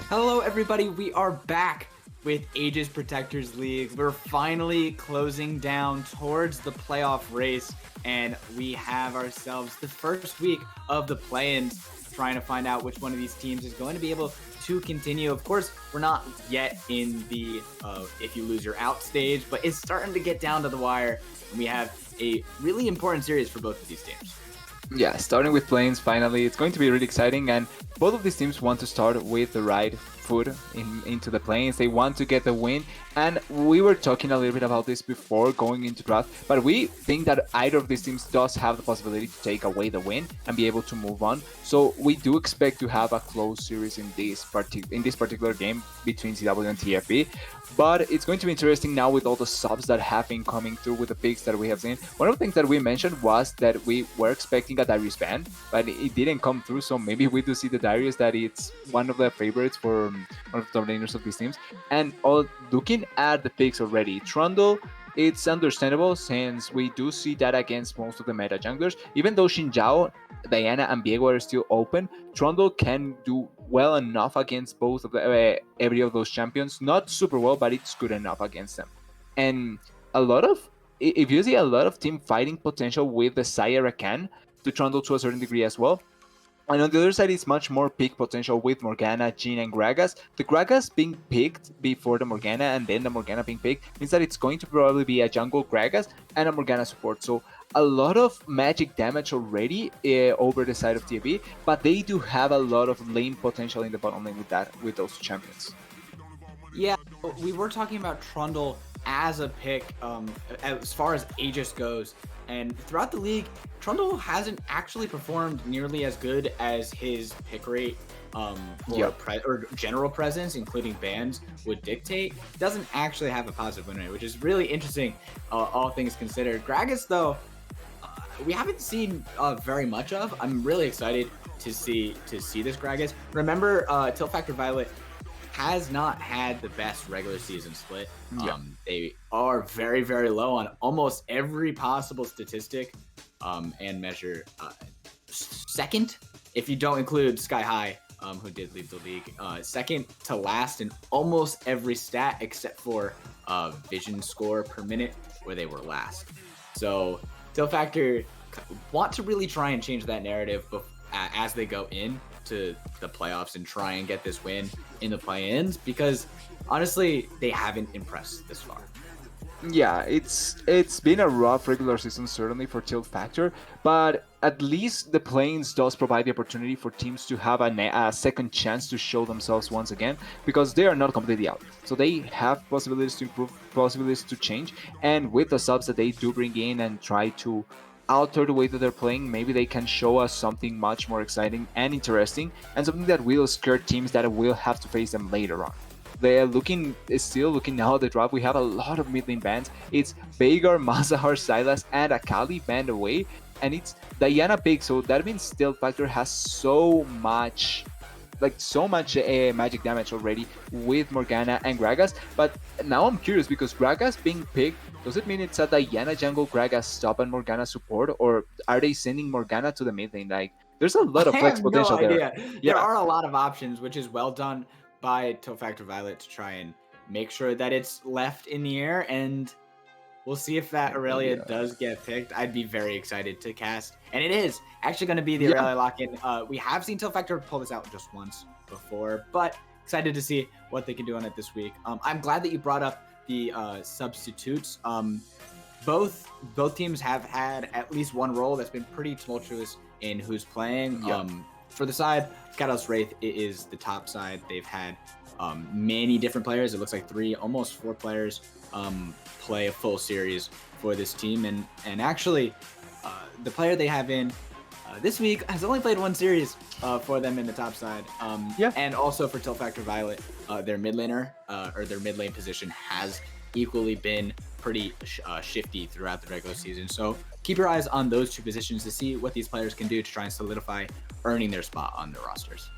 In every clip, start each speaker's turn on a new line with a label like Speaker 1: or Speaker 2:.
Speaker 1: Hello, everybody. We are back with Aegis Protectors League. We're finally closing down towards the playoff race, and we have ourselves the first week of the play-ins, trying to find out which one of these teams is going to be able to continue. Of course, we're not yet in the if you lose, you're out stage, but it's starting to get down to the wire, and we have a really important series for both of these teams.
Speaker 2: Yeah, starting with Plains finally, it's going to be really exciting, and both of these teams want to start with the right foot into the Plains. They want to get the win, and we were talking a little bit about this before going into draft, but we think that either of these teams does have the possibility to take away the win and be able to move on. So we do expect to have a close series in this particular game between CW and TFB. But it's going to be interesting now with all the subs that have been coming through with the picks that we have seen. One of the things that we mentioned was that we were expecting a Darius ban, but it didn't come through. So maybe we do see the Darius that it's one of the favorites for one of the top laners of these teams. And looking at the picks already, Trundle, it's understandable since we do see that against most of the meta junglers. Even though Xin Zhao, Diana, and Viego are still open, Trundle can do well enough against both of the every of those champions. Not super well, but it's good enough against them. And a lot of if you see a lot of team fighting potential with the Xayah Rakan to Trundle to a certain degree as well. And on the other side, it's much more pick potential with Morgana, Jhin, and Gragas. The Gragas being picked before the Morgana and then the Morgana being picked means that it's going to probably be a jungle Gragas and a Morgana support. So a lot of magic damage already over the side of TFB, but they do have a lot of lane potential in the bottom lane with those champions.
Speaker 1: Yeah, we were talking about Trundle as a pick as far as Aegis goes, and throughout the league, Trundle hasn't actually performed nearly as good as his pick rate or general presence, including bans, would dictate. Doesn't actually have a positive win rate, which is really interesting, all things considered. Gragas, though, we haven't seen very much of. I'm really excited to see this Gragas. Remember, Tilt Factor Violet has not had the best regular season split.
Speaker 2: Yeah.
Speaker 1: They are very, very low on almost every possible statistic and measure. Second, if you don't include Sky High, who did leave the league, second to last in almost every stat except for vision score per minute, where they were last. So Tilt Factor want to really try and change that narrative as they go in to the playoffs and try and get this win in the play-ins, because honestly they haven't impressed this far.
Speaker 2: Yeah, it's been a rough regular season certainly for Tilt Factor, but at least the Plains does provide the opportunity for teams to have a second chance to show themselves once again, because they are not completely out. So they have possibilities to improve, possibilities to change, and with the subs that they do bring in and try to alter the way that they're playing, maybe they can show us something much more exciting and interesting, and something that will scare teams that will have to face them later on. They're still looking now at the draft. We have a lot of mid lane bans. It's Veigar, Malzahar, Sylas, and Akali banned away, and it's Diana pick. So that means Tilt Factor has so much magic damage already with Morgana and Gragas. But now I'm curious, because Gragas being picked, does it mean it's a Diana jungle, Gragas top, and Morgana support, or are they sending Morgana to the mid lane? Like, there's a lot of flex potential there.
Speaker 1: There are a lot of options, which is well done by Tilt Factor Violet to try and make sure that it's left in the air, and we'll see if that Aurelia does get picked. I'd be very excited to cast, and it is actually going to be the Aurelia lock-in. We have seen Tilt Factor pull this out just once before, but excited to see what they can do on it this week. I'm glad that you brought up the substitutes. Both teams have had at least one role that's been pretty tumultuous in who's playing. For the side, Kalos Wraith is the top side. They've had many different players. It looks like almost four players play a full series for this team. And actually, the player they have in this week has only played one series for them in the top side. And also for Tilt Factor Violet, their mid laner or their mid lane position has equally been pretty shifty throughout the regular season. So keep your eyes on those two positions to see what these players can do to try and solidify earning their spot on the rosters.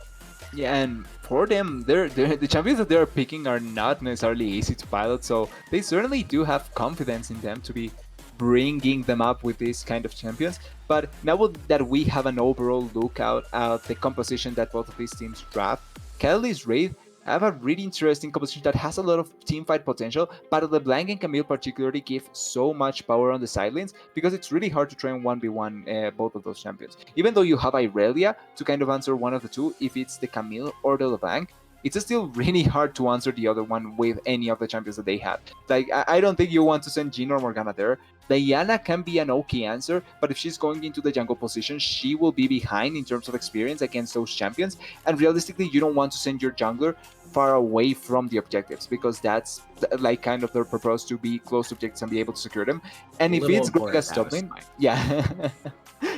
Speaker 2: Yeah, and for them, the champions that they're picking are not necessarily easy to pilot, so they certainly do have confidence in them to be bringing them up with these kind of champions. But now that we have an overall look at the composition that both of these teams draft, Kelly's Wraith I have a really interesting composition that has a lot of team fight potential, but LeBlanc and Camille particularly give so much power on the side lanes because it's really hard to try and 1v1 both of those champions. Even though you have Irelia to kind of answer one of the two, if it's the Camille or the LeBlanc, it's still really hard to answer the other one with any of the champions that they have. Like, I don't think you want to send Jhin or Morgana there. Diana can be an okay answer, but if she's going into the jungle position, she will be behind in terms of experience against those champions. And realistically, you don't want to send your jungler far away from the objectives because that's like kind of their purpose, to be close to objectives and be able to secure them. And if it's Gragas top lane, yeah.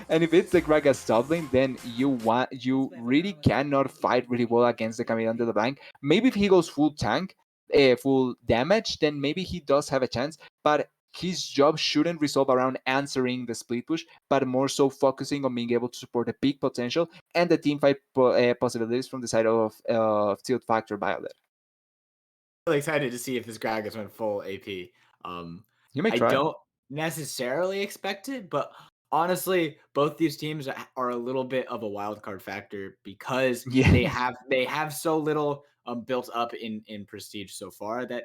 Speaker 2: And if it's the Gragas top lane, then you really cannot fight really well against the Camille under the bank. Maybe if he goes full tank, full damage, then maybe he does have a chance. But his job shouldn't resolve around answering the split push, but more so focusing on being able to support the peak potential and the team fight possibilities from the side of Tilt Factor Violet.
Speaker 1: Really excited to see if this Gragas went full AP.
Speaker 2: You may try.
Speaker 1: I don't necessarily expect it, but honestly, both these teams are a little bit of a wild card factor because they have so little built up in prestige so far that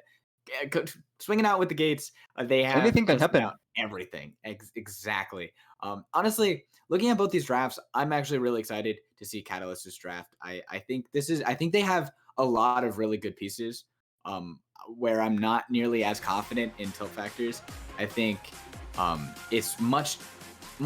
Speaker 1: swinging out with the gates, they have
Speaker 2: anything can happen.
Speaker 1: Everything exactly. Honestly, looking at both these drafts, I'm actually really excited to see Catalyst's draft. I think they have a lot of really good pieces. Where I'm not nearly as confident in Tilt Factors. I think it's much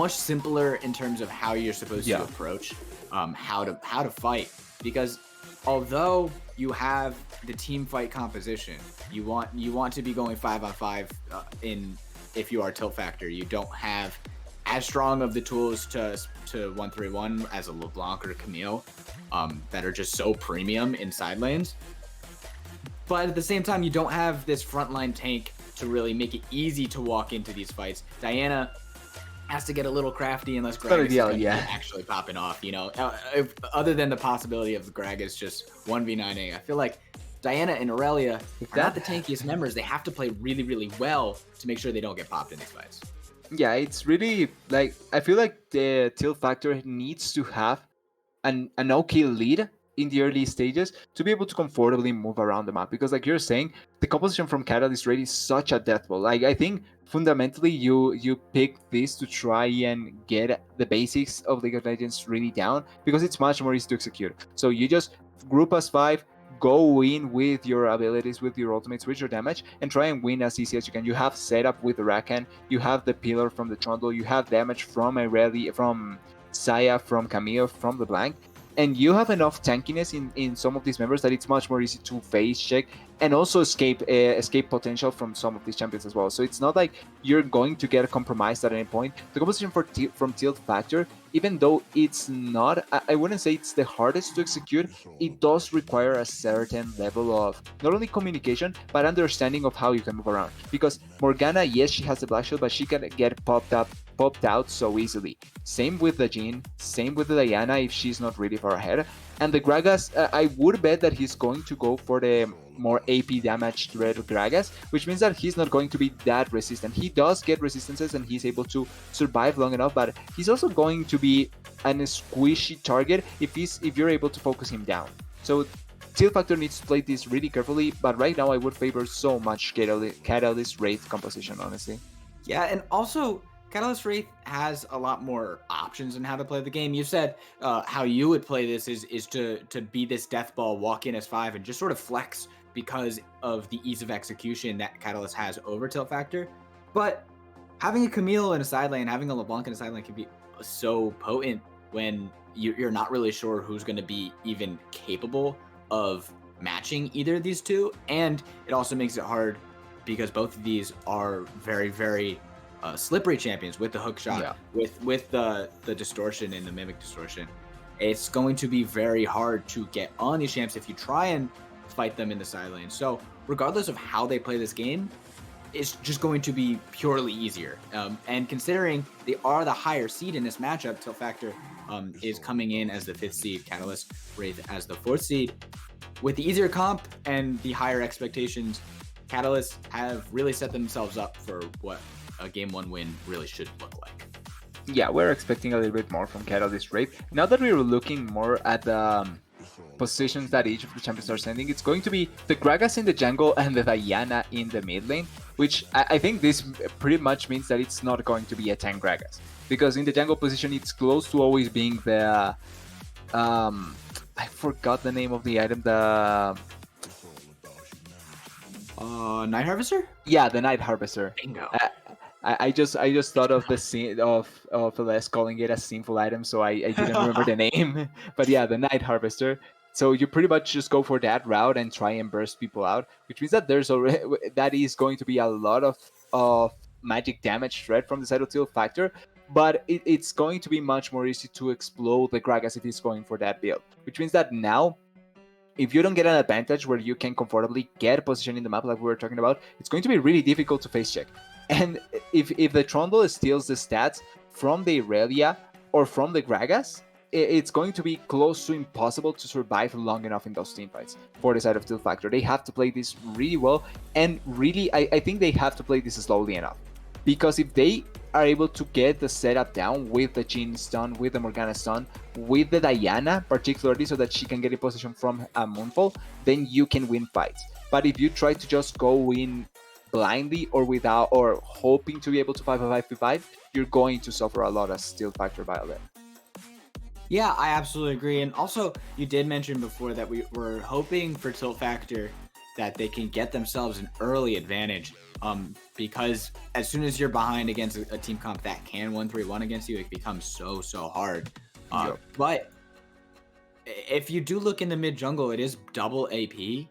Speaker 1: simpler in terms of how you're supposed to approach how to fight, because although you have the team fight composition, you want to be going 5-on-5 in if you are Tilt Factor. You don't have as strong of the tools to 1-3-1 as a LeBlanc or Camille that are just so premium in side lanes. But at the same time, you don't have this frontline tank to really make it easy to walk into these fights. Diana has to get a little crafty unless Gragas is actually popping off. You know, other than the possibility of Gragas just 1v9ing, I feel like Diana and Irelia are not the tankiest members. They have to play really, really well to make sure they don't get popped in these fights.
Speaker 2: Yeah, it's really like I feel like the Tilt Factor needs to have an okay lead in the early stages to be able to comfortably move around the map, because like you're saying, the composition from Catalyst Raid is such a death blow. Like I think fundamentally you pick this to try and get the basics of League of Legends really down, because it's much more easy to execute. So you just group as 5, go in with your abilities, with your ultimates, with your damage, and try and win as easy as you can. You have setup with the Rakan, you have the pillar from the Trundle, you have damage from Irelia, from Saya, from Camille, from LeBlanc, and you have enough tankiness in some of these members that it's much more easy to phase check and also escape potential from some of these champions as well. So it's not like you're going to get compromised at any point. The composition from Tilt Factor, even though it's not, I wouldn't say it's the hardest to execute, it does require a certain level of not only communication, but understanding of how you can move around. Because Morgana, yes, she has the Black Shield, but she can get popped out so easily. Same with the Jhin, same with the Diana if she's not really far ahead. And the Gragas, I would bet that he's going to go for the more AP damage red Gragas, which means that he's not going to be that resistant. He does get resistances and he's able to survive long enough, but he's also going to be a squishy target if you're able to focus him down. So Tilt Factor needs to play this really carefully, but right now I would favor so much Catalyst Wraith composition, honestly.
Speaker 1: Yeah, and also Catalyst Wraith has a lot more options in how to play the game. You said how you would play this is to be this death ball, walk in as 5, and just sort of flex because of the ease of execution that Catalyst has over Tilt Factor. But having a Camille in a side lane, having a LeBlanc in a side lane can be so potent when you're not really sure who's going to be even capable of matching either of these two. And it also makes it hard because both of these are very, very slippery champions with the hook shot, with the distortion and the mimic distortion. It's going to be very hard to get on these champs if you try and fight them in the side lane. So regardless of how they play this game, it's just going to be purely easier. And considering they are the higher seed in this matchup, Tilt Factor is coming in as the 5th seed, Catalyst Wraith as the 4th seed. With the easier comp and the higher expectations, Catalyst have really set themselves up for what a Game 1 win really should look like.
Speaker 2: Yeah, we're expecting a little bit more from Catalyst Wraith. Now that we're looking more at the positions that each of the champions are sending. It's going to be the Gragas in the jungle and the Diana in the mid lane, which I think this pretty much means that it's not going to be a tank Gragas. Because in the jungle position, it's close to always being the... I forgot the name of the item, the...
Speaker 1: Night Harvester?
Speaker 2: Yeah, the Night Harvester.
Speaker 1: Bingo.
Speaker 2: I just thought of the scene of Les calling it a sinful item, so I didn't remember the name. But yeah, the Night Harvester. So you pretty much just go for that route and try and burst people out, which means that there's already that is going to be a lot of magic damage threat from the side of Tilt Factor. But it's going to be much more easy to explode the Gragas if he's going for that build, which means that now, if you don't get an advantage where you can comfortably get position in the map like we were talking about, it's going to be really difficult to face check. And if the Trundle steals the stats from the Irelia or from the Gragas, it's going to be close to impossible to survive long enough in those teamfights for the side of Tilt Factor. They have to play this really well, and really, I think they have to play this slowly enough. Because if they are able to get the setup down with the Jhin stun, with the Morgana stun, with the Diana, particularly so that she can get in position from a Moonfall, then you can win fights. But if you try to just go in blindly or without, or hoping to be able to 5v5, you're going to suffer a lot as Tilt Factor Violet.
Speaker 1: Yeah, I absolutely agree. And also, you did mention before that we were hoping for Tilt Factor that they can get themselves an early advantage. Because as soon as you're behind against a team comp that can 1-3-1 against you, it becomes so hard.
Speaker 2: Yep.
Speaker 1: But if you do look in the mid jungle, it is double AP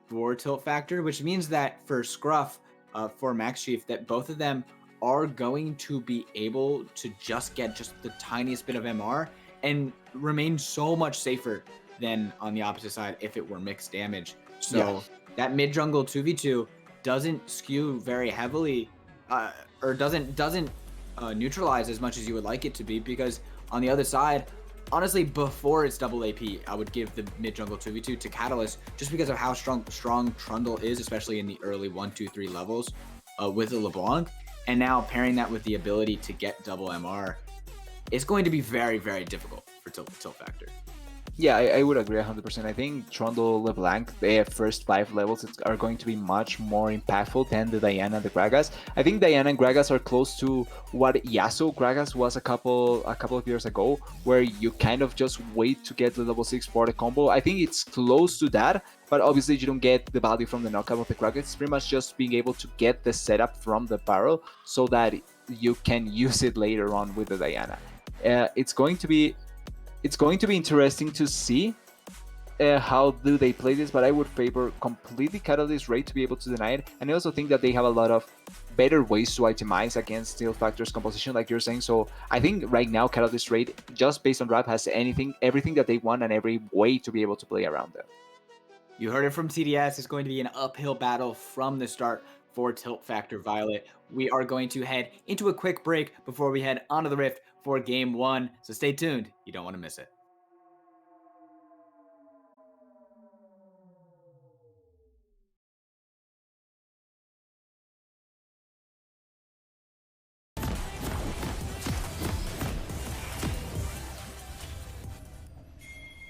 Speaker 1: for Tilt Factor, which means that for Scruff, for Max Chief, that both of them are going to be able to just get just the tiniest bit of MR and remain so much safer than on the opposite side if it were mixed damage. So that mid jungle 2v2 doesn't skew very heavily, or doesn't neutralize as much as you would like it to be, because on the other side, honestly, before it's double AP, I would give the mid jungle 2v2 to Catalyst just because of how strong Trundle is, especially in the early 1, 2, 3 levels with the LeBlanc. And now pairing that with the ability to get double MR, it's going to be very difficult for Tilt Factor.
Speaker 2: Yeah, I would agree 100%. I think Trundle, LeBlanc, the first 5 levels are going to be much more impactful than the Diana and the Gragas. I think Diana and Gragas are close to what Yasuo Gragas was a couple of years ago, where you kind of just wait to get the level 6 for the combo. I think it's close to that, but obviously you don't get the value from the knockout of the Gragas. It's pretty much just being able to get the setup from the barrel so that you can use it later on with the Diana. It's going to be interesting to see how do they play this, but I would favor completely Catalyst Raid to be able to deny it. And I also think that they have a lot of better ways to itemize against Tilt Factor's composition, like you're saying. So I think right now Catalyst Raid, just based on draft, has everything that they want and every way to be able to play around them.
Speaker 1: You heard it from TDS. It's going to be an uphill battle from the start for Tilt Factor Violet. We are going to head into a quick break before we head onto the Rift for Game 1. So stay tuned. You don't want to miss it.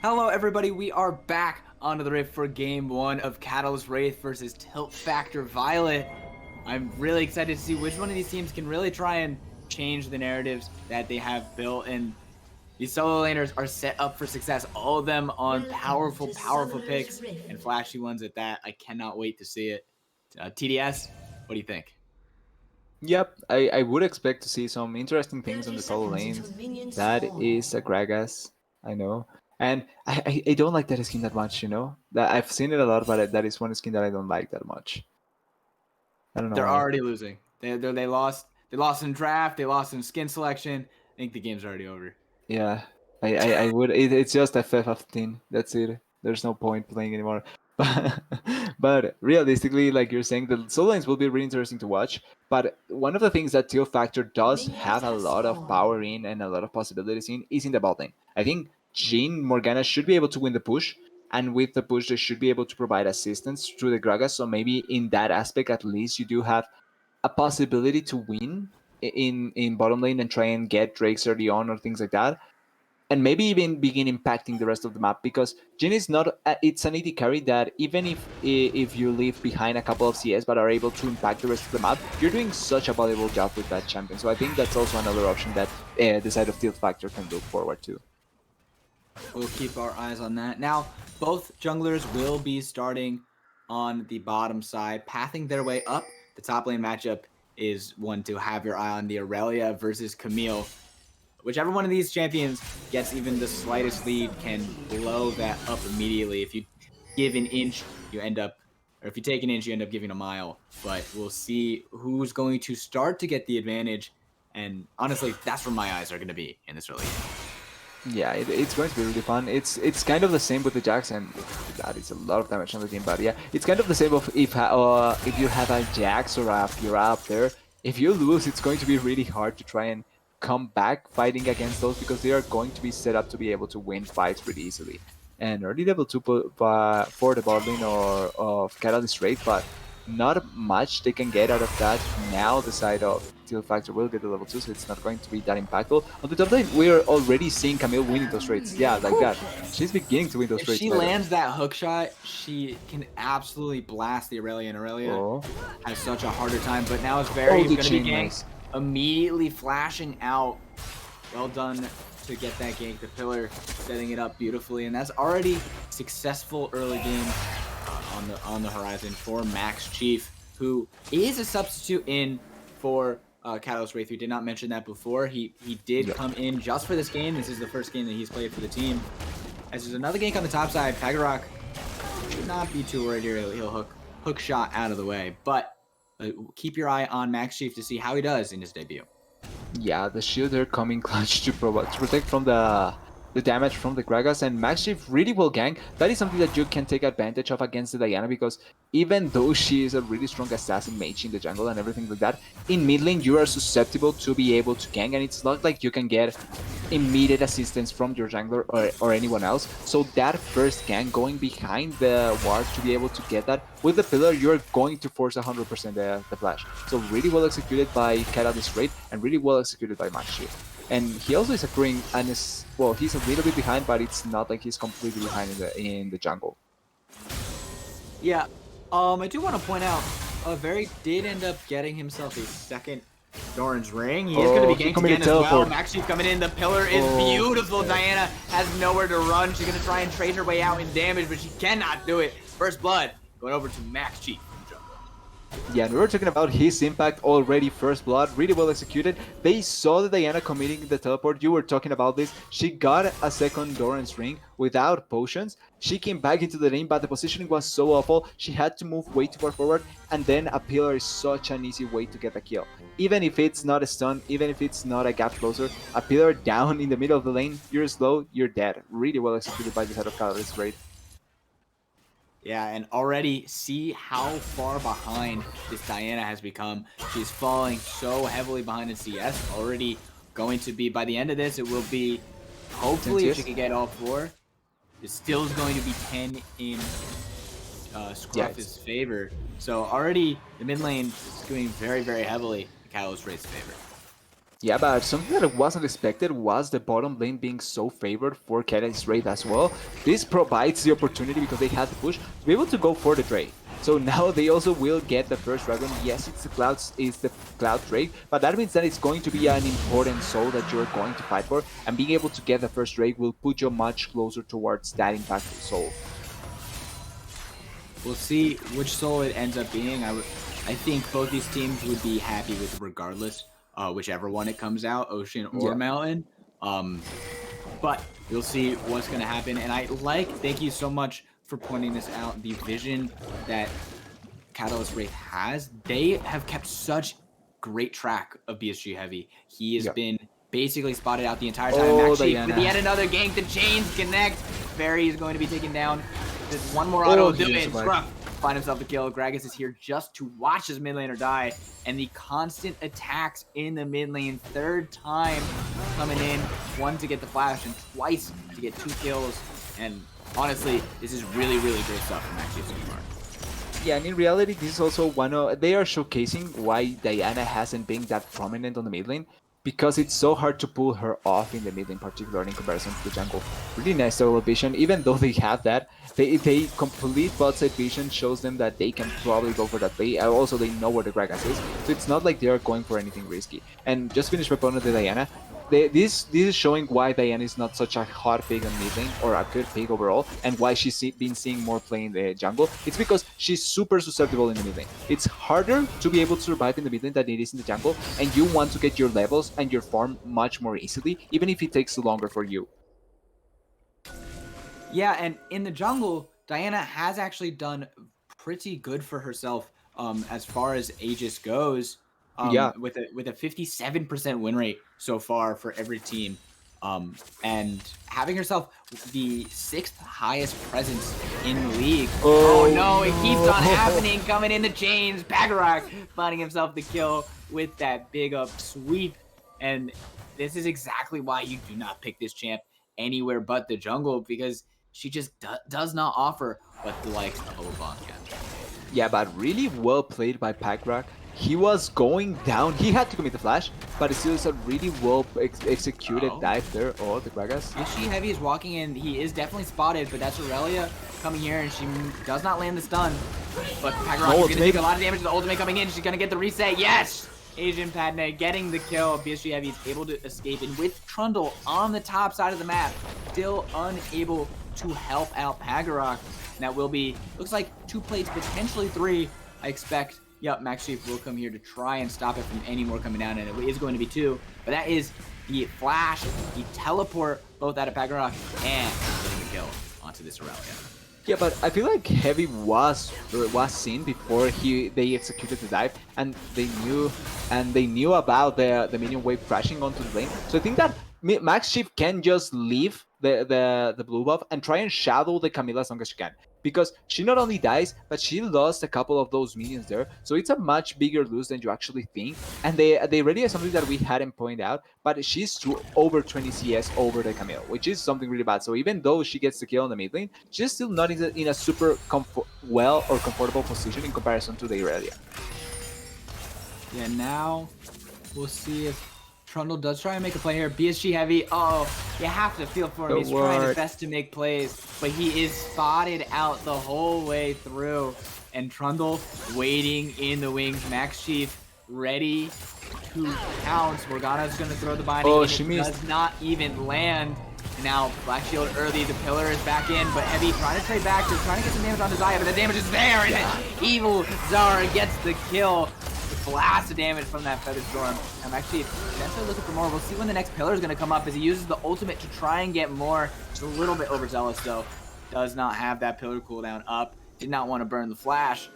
Speaker 1: Hello everybody, we are back onto the Rift for Game 1 of Catalyst Wraith versus Tilt Factor Violet. I'm really excited to see which one of these teams can really try and change the narratives that they have built, and these solo laners are set up for success, all of them on powerful picks and flashy ones at that. I cannot wait to see it. TDS, what do you think?
Speaker 2: Yep, I would expect to see some interesting things on the solo lanes. That is a Gragas, I know. And I don't like that skin that much, you know? That I've seen it a lot, but that is one skin that I don't like that much. I don't know.
Speaker 1: They're already losing. They lost. They lost in draft. They lost in skin selection. I think the game's already over.
Speaker 2: Yeah, I would. It's just FF15. That's it. There's no point playing anymore. But realistically, like you're saying, the solo lanes will be really interesting to watch. But one of the things that Tilt Factor does have a lot of power in and a lot of possibilities in is in the bot lane. I think Jhin Morgana should be able to win the push, and with the push, they should be able to provide assistance through the Gragas. So maybe in that aspect, at least you do have a possibility to win in bottom lane and try and get Drakes early on or things like that. and maybe even begin impacting the rest of the map, because Jhin is not it's an AD carry that even if you leave behind a couple of CS but are able to impact the rest of the map, you're doing such a valuable job with that champion. So I think that's also another option that the side of Tilt Factor can look forward to.
Speaker 1: We'll keep our eyes on that. Now, both junglers will be starting on the bottom side, pathing their way up. The top lane matchup is one to have your eye on, the Aurelia versus Camille. Whichever one of these champions gets even the slightest lead can blow that up immediately. If you give an inch, you end up, or if you take an inch, you end up giving a mile. But we'll see who's going to start to get the advantage. And honestly, that's where my eyes are going to be in this early game.
Speaker 2: Yeah, it's going to be really fun. It's kind of the same with the Jax, and that is a lot of damage on the team. But yeah, it's kind of the same of if you have a Jax or a Fiora up there. If you lose, it's going to be really hard to try and come back fighting against those, because they are going to be set up to be able to win fights pretty easily. And early level 2 for the bot lane or of Catalyst Wraith, but not much they can get out of that. Now the side of Tilt Factor will get the level 2, so it's not going to be that impactful. On the top lane, we're already seeing Camille winning those raids. Yeah, like that. She's beginning to win those raids.
Speaker 1: If she lands that hook shot, she can absolutely blast the Aurelia, and Aurelia has such a harder time, but now it's very going to be ganked. Immediately flashing out. Well done to get that gank. The pillar setting it up beautifully, and that's already successful early game on the horizon for Max Chief, who is a substitute in for Catalyst Wraith. We did not mention that before. He did come in just for this game. This is the first game that he's played for the team. As there's another gank on the top side, Pagurok should not be too worried here. He'll hook shot out of the way, but keep your eye on Max Chief to see how he does in his debut.
Speaker 2: Yeah, the shield are coming clutch to protect from the damage from the Gragas, and Max Chief really will gank. That is something that you can take advantage of against the Diana, because even though she is a really strong assassin mage in the jungle and everything like that, in mid lane you are susceptible to be able to gank, and it's not like you can get immediate assistance from your jungler or anyone else. So that first gank, going behind the ward to be able to get that with the pillar, you're going to force 100% the flash. So really well executed by Catalyst Wraith and really well executed by Max Chief. And he also is accruing, and is, well, he's a little bit behind, but it's not like he's completely behind in the jungle.
Speaker 1: Yeah, I do want to point out, Very did end up getting himself a second Doran's Ring. He is going to be ganked again as well. Max Chief coming in. The pillar is beautiful. Okay. Diana has nowhere to run. She's going to try and trade her way out in damage, but she cannot do it. First blood going over to Max Chief.
Speaker 2: Yeah, and we were talking about his impact already. First blood, really well executed. They saw the Diana committing the teleport. You were talking about this. She got a second Doran's Ring without potions. She came back into the lane, but the positioning was so awful. She had to move way too far forward, and then a pillar is such an easy way to get a kill. Even if it's not a stun, even if it's not a gap closer, a pillar down in the middle of the lane, you're slow, you're dead. Really well executed by the side of Catalyst Wraith.
Speaker 1: Yeah, and already see how far behind this Diana has become. She's falling so heavily behind in CS. Already going to be, by the end of this, it will be, hopefully, if she can get all 4, it still is going to be 10 in Scruff's favor. So already the mid lane is doing very, very heavily in Catalyst Wraith's favor.
Speaker 2: Yeah, but something that wasn't expected was the bottom lane being so favored for Catalyst Wraith as well. This provides the opportunity, because they had to push, to be able to go for the Drake. So now they also will get the first dragon. Yes, it's the Cloud Drake, but that means that it's going to be an important soul that you're going to fight for, and being able to get the first Drake will put you much closer towards that impactful soul.
Speaker 1: We'll see which soul it ends up being. I think both these teams would be happy with regardless. Whichever one it comes out, Ocean or Mountain. But we'll see what's going to happen. And thank you so much for pointing this out, the vision that Catalyst Wraith has. They have kept such great track of BSG Heavy. He has been basically spotted out the entire time. Max Chief with yet another gank. The chains connect. Fairy is going to be taken down. Just one more auto do it. Scruff find himself the kill. Gragas is here just to watch his mid laner die, and the constant attacks in the mid lane, third time coming in, one to get the flash and twice to get 2 kills. And honestly, this is really, really great stuff from Max Chief so far.
Speaker 2: Yeah, and in reality, this is also they are showcasing why Diana hasn't been that prominent on the mid lane. because it's so hard to pull her off in the mid in particular in comparison to the jungle. Really nice solo vision, even though they have that. They complete bot side vision shows them that they can probably go for that play. Also, they know where the Gragas is, so it's not like they're going for anything risky. And just finish my opponent, the Diana. This is showing why Diana is not such a hot pick on mid lane, or a good pick overall, and why she's been seeing more play in the jungle. It's because she's super susceptible in the mid lane. It's harder to be able to survive in the mid lane than it is in the jungle, and you want to get your levels and your farm much more easily, even if it takes longer for you.
Speaker 1: Yeah, and in the jungle, Diana has actually done pretty good for herself as far as Aegis goes. With a 57% win rate so far for every team. And having herself the 6th highest presence in the league. Oh no, it keeps on happening, coming in the chains. Pagarak finding himself the kill with that big up sweep. And this is exactly why you do not pick this champ anywhere but the jungle, because she just does not offer what the likes of Obon can.
Speaker 2: Yeah, but really well played by Pagarak. He was going down. He had to commit the flash, but it still is a really well executed dive there. Oh, the Gragas.
Speaker 1: BSG Heavy is walking in. He is definitely spotted, but that's Aurelia coming here, and she does not land the stun. But Pagarak is going to take a lot of damage to the ultimate coming in. She's going to get the reset. Yes! Asian Padme getting the kill. BSG Heavy is able to escape, and with Trundle on the top side of the map, still unable to help out Pagarak. And that will be, looks like 2 plates, potentially 3, I expect. Yep, Max Chief will come here to try and stop it from any more coming down, and it is going to be 2. But that is the flash, the teleport, both out of Pagarak, and getting the kill onto this Aurelia.
Speaker 2: Yeah, but I feel like Heavy was seen before they executed the dive, and they knew about the minion wave crashing onto the lane. So I think that Max Chief can just leave the blue buff and try and shadow the Camilla as long as she can. Because she not only dies, but she lost a couple of those minions there. So it's a much bigger lose than you actually think. And they really are something that we hadn't pointed out, but she's over 20 CS over the Camille, which is something really bad. So even though she gets the kill on the mid lane, she's still not in a super comfortable position in comparison to the Aurelia.
Speaker 1: Yeah, now we'll see if Trundle does try and make a play here. BSG Heavy, oh, you have to feel for him. He's trying his best to make plays, but he is spotted out the whole way through. And Trundle waiting in the wings. Max Chief ready to pounce. Morgana's going to throw the binding.
Speaker 2: Oh, she
Speaker 1: does not even land. And now Black Shield early, the pillar is back in, but Heavy trying to trade back, just trying to get some damage on Zaya, but the damage is there, and Evil Zara gets the kill. Blast of damage from that Feather Storm. I'm actually potentially looking for more. We'll see when the next pillar is going to come up as he uses the ultimate to try and get more. Just a little bit overzealous though. Does not have that pillar cooldown up. Did not want to burn the flash.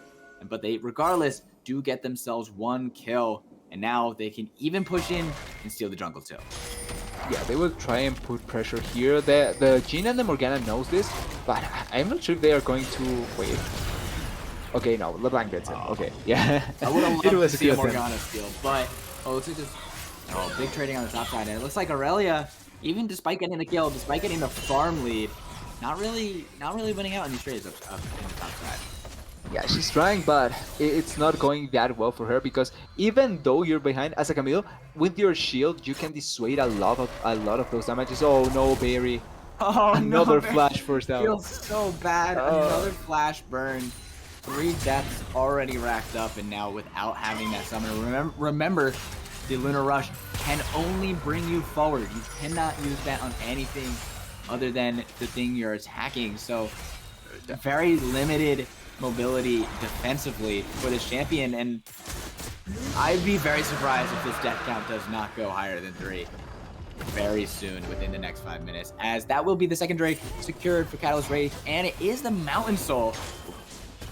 Speaker 1: But they, regardless, do get themselves 1 kill. And now they can even push in and steal the jungle too.
Speaker 2: Yeah, they will try and put pressure here. The Jhin and the Morgana knows this, but I'm not sure if they are going to wait. Okay, no, LeBlanc gets it. Okay, yeah.
Speaker 1: I would have loved to see a Morgana steal, but looks like just big trading on the top side, and it looks like Aurelia, even despite getting the kill, despite getting the farm lead, not really winning out in these trades up on the top side.
Speaker 2: Yeah, she's trying, but it's not going that well for her, because even though you're behind as a Camille, with your shield, you can dissuade a lot of those damages. Oh no, Barry.
Speaker 1: Oh,
Speaker 2: another
Speaker 1: no,
Speaker 2: flash first down.
Speaker 1: Feels so bad. Another flash burn. 3 deaths already racked up, and now without having that summoner. Remember, the Lunar Rush can only bring you forward. You cannot use that on anything other than the thing you're attacking. So, very limited mobility defensively for this champion, and I'd be very surprised if this death count does not go higher than 3 very soon within the next 5 minutes, as that will be the second Drake secured for Catalyst Rage, and it is the Mountain Soul.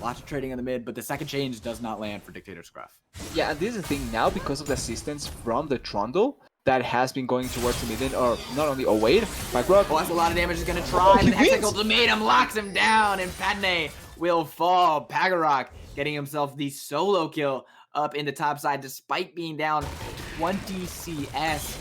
Speaker 1: Lots of trading in the mid, but the second change does not land for Dictator Scruff.
Speaker 2: Yeah, and this is the thing now, because of the assistance from the Trundle that has been going towards the mid lane, or not only, oh wait, Pagarak.
Speaker 1: Oh, that's a lot of damage. Is going to try, and the Hextech Ultimatum locks him down, and Padme will fall. Pagarak getting himself the solo kill up in the top side, despite being down 20 CS.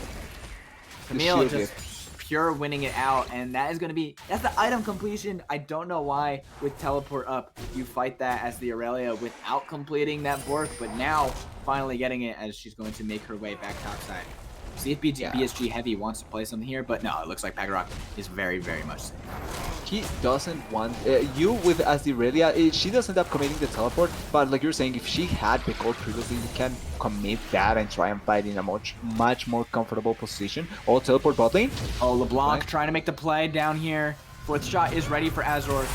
Speaker 1: Camille just pure winning it out, and that is going to be, that's the item completion. I don't know why with teleport up you fight that as the Aurelia without completing that Bork, but now finally getting it as she's going to make her way back topside. See if BSG Heavy wants to play something here, but no, it looks like Pagarock is very, very much safe.
Speaker 2: He doesn't want you with as the Irelia. She does end up committing the teleport, but like you're saying, if she had the gold previously, you can commit that and try and fight in a much more comfortable position. Oh, teleport bot lane.
Speaker 1: Oh, LeBlanc trying to make the play down here. Fourth shot is ready for Azor.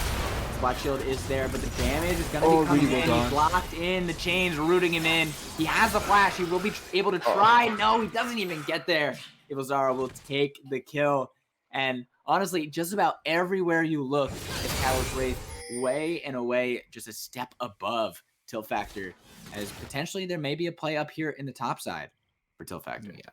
Speaker 1: Black Shield is there, but the damage is going to be coming in. He's locked in. The chains rooting him in. He has a flash. He will be able to try. No, he doesn't even get there. Ivelzara will take the kill. And honestly, just about everywhere you look, it's Catalyst Wraith way and away, just a step above Tilt Factor, as potentially there may be a play up here in the top side for Tilt Factor.
Speaker 2: Yeah.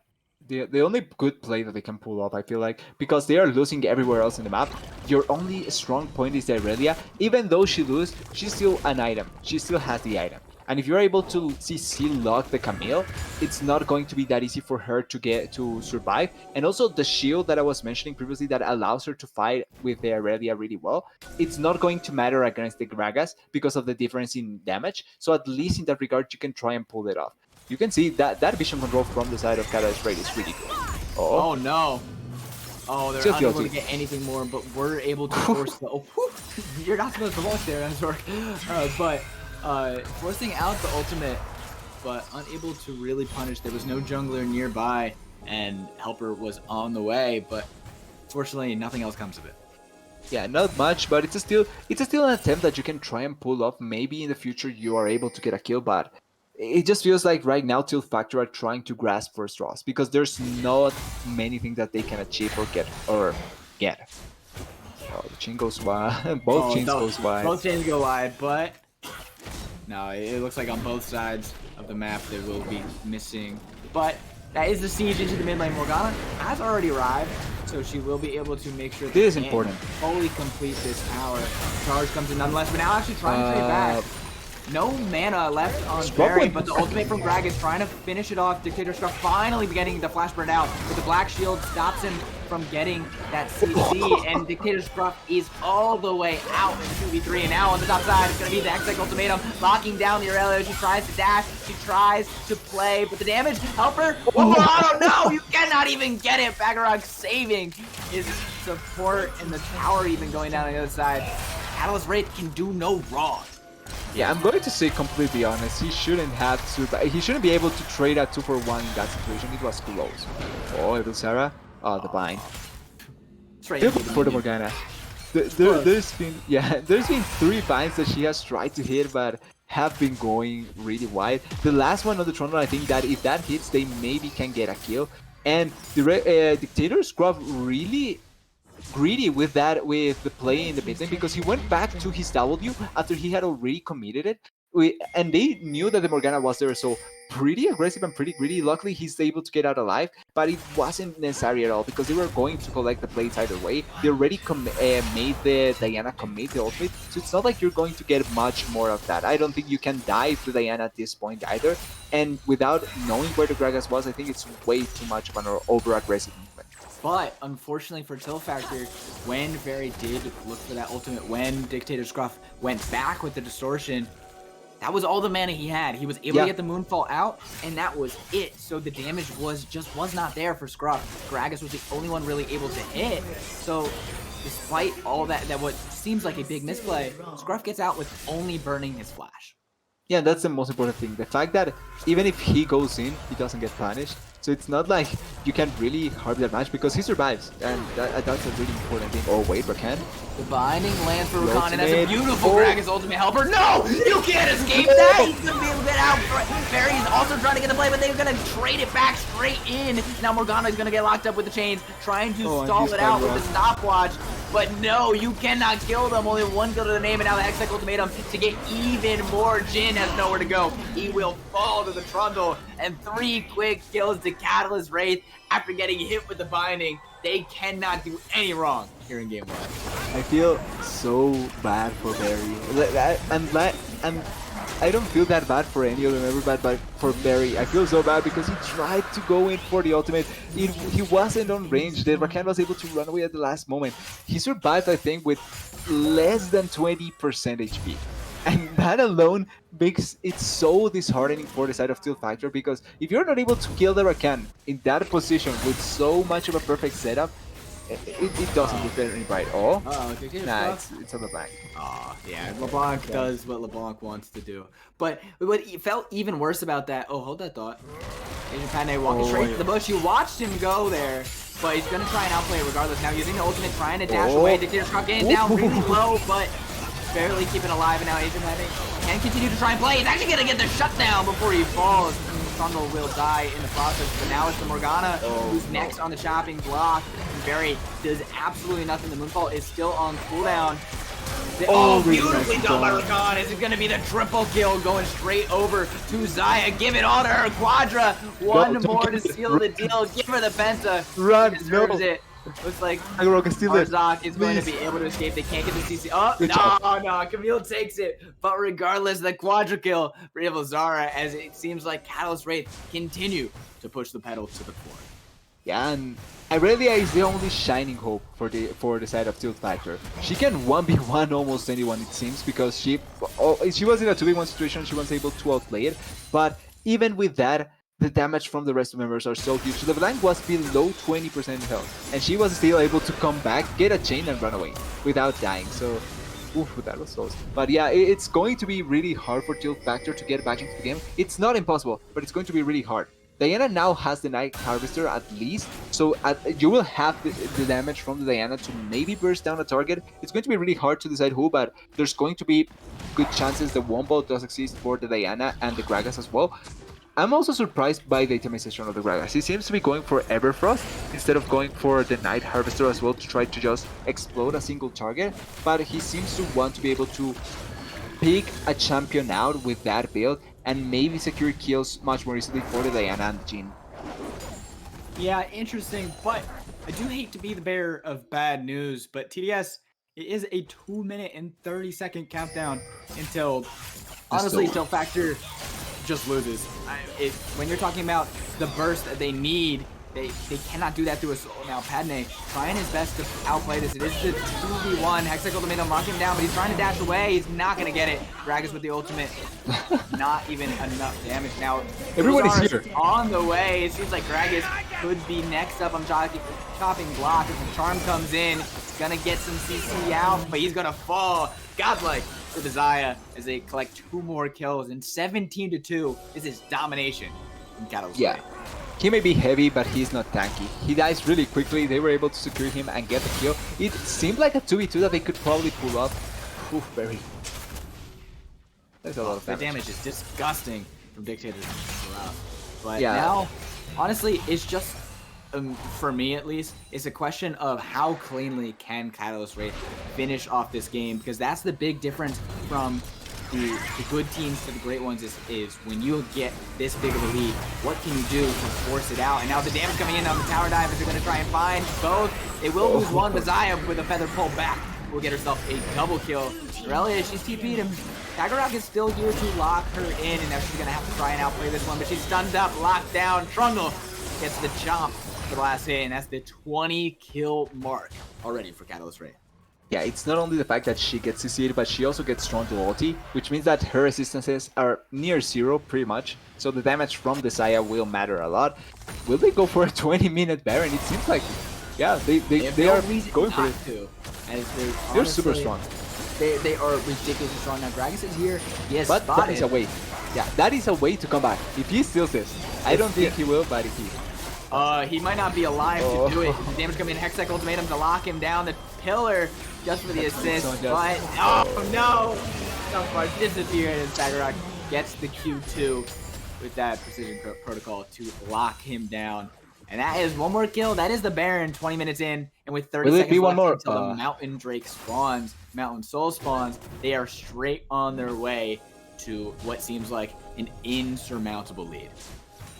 Speaker 2: The only good play that they can pull off, I feel like, because they are losing everywhere else in the map, your only strong point is the Irelia. Even though she loses, she's still an item. She still has the item. And if you're able to CC lock the Camille, it's not going to be that easy for her to survive. And also the shield that I was mentioning previously that allows her to fight with the Irelia really well, it's not going to matter against the Gragas because of the difference in damage. So at least in that regard, you can try and pull it off. You can see that vision control from the side of Catalyst Wraith is really good.
Speaker 1: Oh no. Oh, they're not able to get anything more, but we're able to force the... Oh, you're not supposed to walk there, Azor. But forcing out the ultimate, but unable to really punish. There was no jungler nearby, and Helper was on the way, but fortunately, nothing else comes of it.
Speaker 2: Yeah, not much, but it's still an attempt that you can try and pull off. Maybe in the future you are able to get a kill, but it just feels like right now Tilt Factor are trying to grasp for straws because there's not many things that they can achieve or get. Oh, the chain goes wide. Both chains goes wide.
Speaker 1: Both chains go wide, but no, it looks like on both sides of the map they will be missing. But that is the siege into the mid lane. Morgana has already arrived, so she will be able to make sure that
Speaker 2: this is important.
Speaker 1: Fully complete this tower. Charge comes in nonetheless, but now actually trying to trade back. No mana left on Barry, but the ultimate from Gragas trying to finish it off. Dictator Scruff finally getting the flash burn out, but the Black Shield stops him from getting that CC, and Dictator Scruff is all the way out in 2v3, and now on the top side it's going to be the X-Tech Ultimatum, locking down the Irelia. She tries to dash, she tries to play, but the damage, Helper, oh no, you cannot even get it. Pagarock saving his support, and the tower even going down on the other side. Catalyst Wraith can do no wrong.
Speaker 2: Yeah, I'm going to say completely honest, he shouldn't have to, he shouldn't be able to trade a 2-for-1 in that situation. It was close. Oh, Ivelzara. Oh, the bind. For the Morgana. There's been 3 binds that she has tried to hit, but have been going really wide. The last one on the Trundle, I think that if that hits, they maybe can get a kill. And the Dictator Scruff really greedy with the play in the mid lane because he went back to his W after he had already committed it. And they knew that the Morgana was there, so pretty aggressive and pretty greedy. Luckily, he's able to get out alive, but it wasn't necessary at all because they were going to collect the plates either way. They already made the Diana commit the ultimate, so it's not like you're going to get much more of that. I don't think you can dive to Diana at this point either, and without knowing where the Gragas was, I think it's way too much of an over-aggressive movement.
Speaker 1: But unfortunately for Tilt Factor, when Very did look for that ultimate, when Dictator Scruff went back with the distortion, that was all the mana he had. He was able to get the Moonfall out, and that was it. So the damage was not there for Scruff. Gragas was the only one really able to hit. So despite all that what seems like a big misplay, Scruff gets out with only burning his flash.
Speaker 2: Yeah, that's the most important thing. The fact that even if he goes in, he doesn't get punished. So it's not like you can really harm that match because he survives. And that's a really important thing. Oh, wait, Rakan.
Speaker 1: The binding lands for Rakan, and that's a beautiful Gragas ultimate helper. No! You can't escape that! He's going to be able to get out. Barry is also trying to get the play, but they're going to trade it back straight in. Now Morgana is going to get locked up with the chains, trying to stall it out with the stopwatch. But no, you cannot kill them. Only one kill to the name, and now the X-Tech Ultimatum to get even more. Jhin has nowhere to go. He will fall to the Trundle, and 3 quick kills to Catalyst Wraith after getting hit with the binding. They cannot do any wrong here in game 1.
Speaker 2: I feel so bad for Barry. And I don't feel that bad for any of them ever, but for Barry, I feel so bad because he tried to go in for the ultimate. He wasn't on range. The Rakan was able to run away at the last moment. He survived, I think, with less than 20% HP. And that alone makes it so disheartening for the side of Tilt Factor, because if you're not able to kill the Rakan in that position with so much of a perfect setup, it doesn't look very bright. Oh, nah, it's on the back.
Speaker 1: Oh, yeah, LeBlanc does what LeBlanc wants to do. But what felt even worse about that, oh, hold that thought. Asian Padme walking straight to the bush. You watched him go there, but he's going to try and outplay it regardless. Now using the ultimate, trying to dash away. Dictator Truck getting down really low, but barely keeping alive. And now Asian Padme can continue to try and play. He's actually going to get the shutdown before he falls. Trundle will die in the process, but now it's the Morgana who's next on the chopping block. Barry does absolutely nothing. The Moonfall is still on cooldown. Beautifully done by Rakan. Is it going to be the triple kill going straight over to Xayah? Give it all to her. Quadra. One more to seal the deal. Give her the Penta.
Speaker 2: Run.
Speaker 1: Deserves it. Looks like Arzak is going to be able to escape. They can't get the CC. Oh, no. Camille takes it. But regardless, the Quadra kill for Evil Zara, as it seems like Catalyst Wraith continue to push the pedal to the floor.
Speaker 2: Yeah, and Irelia is the only shining hope for the side of Tilt Factor. She can 1v1 almost anyone, it seems, because she was in a 2v1 situation. She was able to outplay it, but even with that, the damage from the rest of the members are so huge. LeBlanc was below 20% health, and she was still able to come back, get a chain, and run away without dying. So, oof, that was awesome. But yeah, it's going to be really hard for Tilt Factor to get back into the game. It's not impossible, but it's going to be really hard. Diana now has the Night Harvester at least, so you will have the damage from the Diana to maybe burst down a target. It's going to be really hard to decide who, but there's going to be good chances the Wombo does exist for the Diana and the Gragas as well. I'm also surprised by the itemization of the Gragas. He seems to be going for Everfrost instead of going for the Night Harvester as well to try to just explode a single target, but he seems to want to be able to pick a champion out with that build and maybe secure kills much more easily for the Diana and Jhin.
Speaker 1: Yeah, interesting, but I do hate to be the bearer of bad news, but TDS, it is a 2-minute and 30-second countdown until, honestly, Tilt Factor just loses. When you're talking about the burst that they need, they cannot do that through a soul. Now Padme trying his best to outplay this. It is the 2v1. Hexacle to knock him down, but he's trying to dash away. He's not going to get it. Gragas with the ultimate. Not even enough damage. Now
Speaker 2: everybody's here.
Speaker 1: On the way. It seems like Gragas could be next up on chopping block as the charm comes in. He's going to get some CC out, but he's going to fall. Godlike for the Xayah as they collect 2 more kills. And 17-2 is his domination from Catalyst.
Speaker 2: Yeah. He may be heavy, but he's not tanky. He dies really quickly. They were able to secure him and get the kill. It seemed like a 2v2 that they could probably pull off. Oof, very. There's a lot of damage.
Speaker 1: The damage is disgusting from Dictator. But yeah, now, honestly, it's just, for me at least, it's a question of how cleanly can Catalyst Wraith finish off this game, because that's the big difference from the good teams to the great ones is when you get this big of a lead, what can you do to force it out? And now the damage coming in on the tower dive, they're going to try and find both. They will lose one, but Xayah with a feather pull back will get herself a double kill. Irelia, she's TP'd him. Kagarok is still here to lock her in, and now she's going to have to try and outplay this one, but she's stunned up, locked down. Trundle gets the chomp for the last hit, and that's the 20 kill mark already for Catalyst Wraith.
Speaker 2: Yeah, it's not only the fact that she gets CC'd, but she also gets strong to ulti, which means that her resistances are near 0 pretty much, so the damage from the Xayah will matter a lot. Will they go for a 20-minute Baron? It seems like, yeah, they are going for it. They're super strong.
Speaker 1: They are ridiculously strong. Now Gragas is here. Yes,
Speaker 2: but that is a way. Yeah, that is a way to come back. If he steals this, I don't think he will, but if
Speaker 1: he might not be alive to do it. The damage coming in. Hextech ultimatum to lock him down. The pillar just for the assist, but oh no! So far disappeared, and Kagarok gets the Q2 with that precision protocol to lock him down. And that is one more kill. That is the Baron 20 minutes in, and with 30 seconds left until the Mountain Drake spawns, Mountain Soul spawns, they are straight on their way to what seems like an insurmountable lead.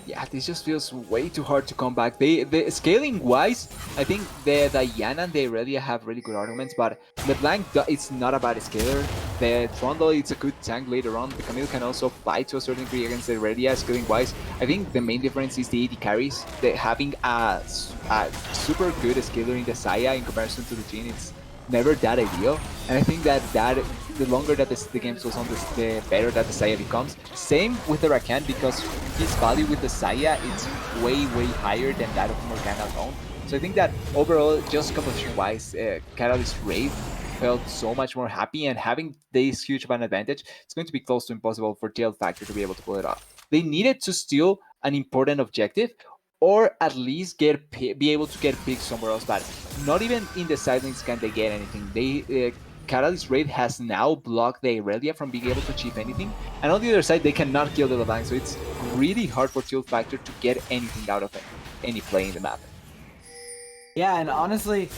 Speaker 2: Yeah, this just feels way too hard to come back. The scaling wise, I think the Diana and the Irelia have really good arguments, but LeBlanc, it's not about a scaler. The Trundle, it's a good tank later on. The Camille can also fight to a certain degree against the Irelia scaling wise. I think the main difference is the AD carries. Having a super good scaler in the Xayah in comparison to the Jhin, it's never that ideal. And I think that the longer that the game goes on, the better that the Saya becomes. Same with the Rakan, because his value with the Saya is way higher than that of Morgana alone. So I think that overall, just composition-wise, Catalyst Wraith felt so much more happy, and having this huge of an advantage, it's going to be close to impossible for TL Factor to be able to pull it off. They needed to steal an important objective, or at least be able to get picked somewhere else, but not even in the sidelines can they get anything. They Catalyst Wraith has now blocked the Irelia from being able to achieve anything, and on the other side, they cannot kill the LeBlanc, so it's really hard for TL Factor to get anything out of it, any play in the map.
Speaker 1: Yeah, and honestly,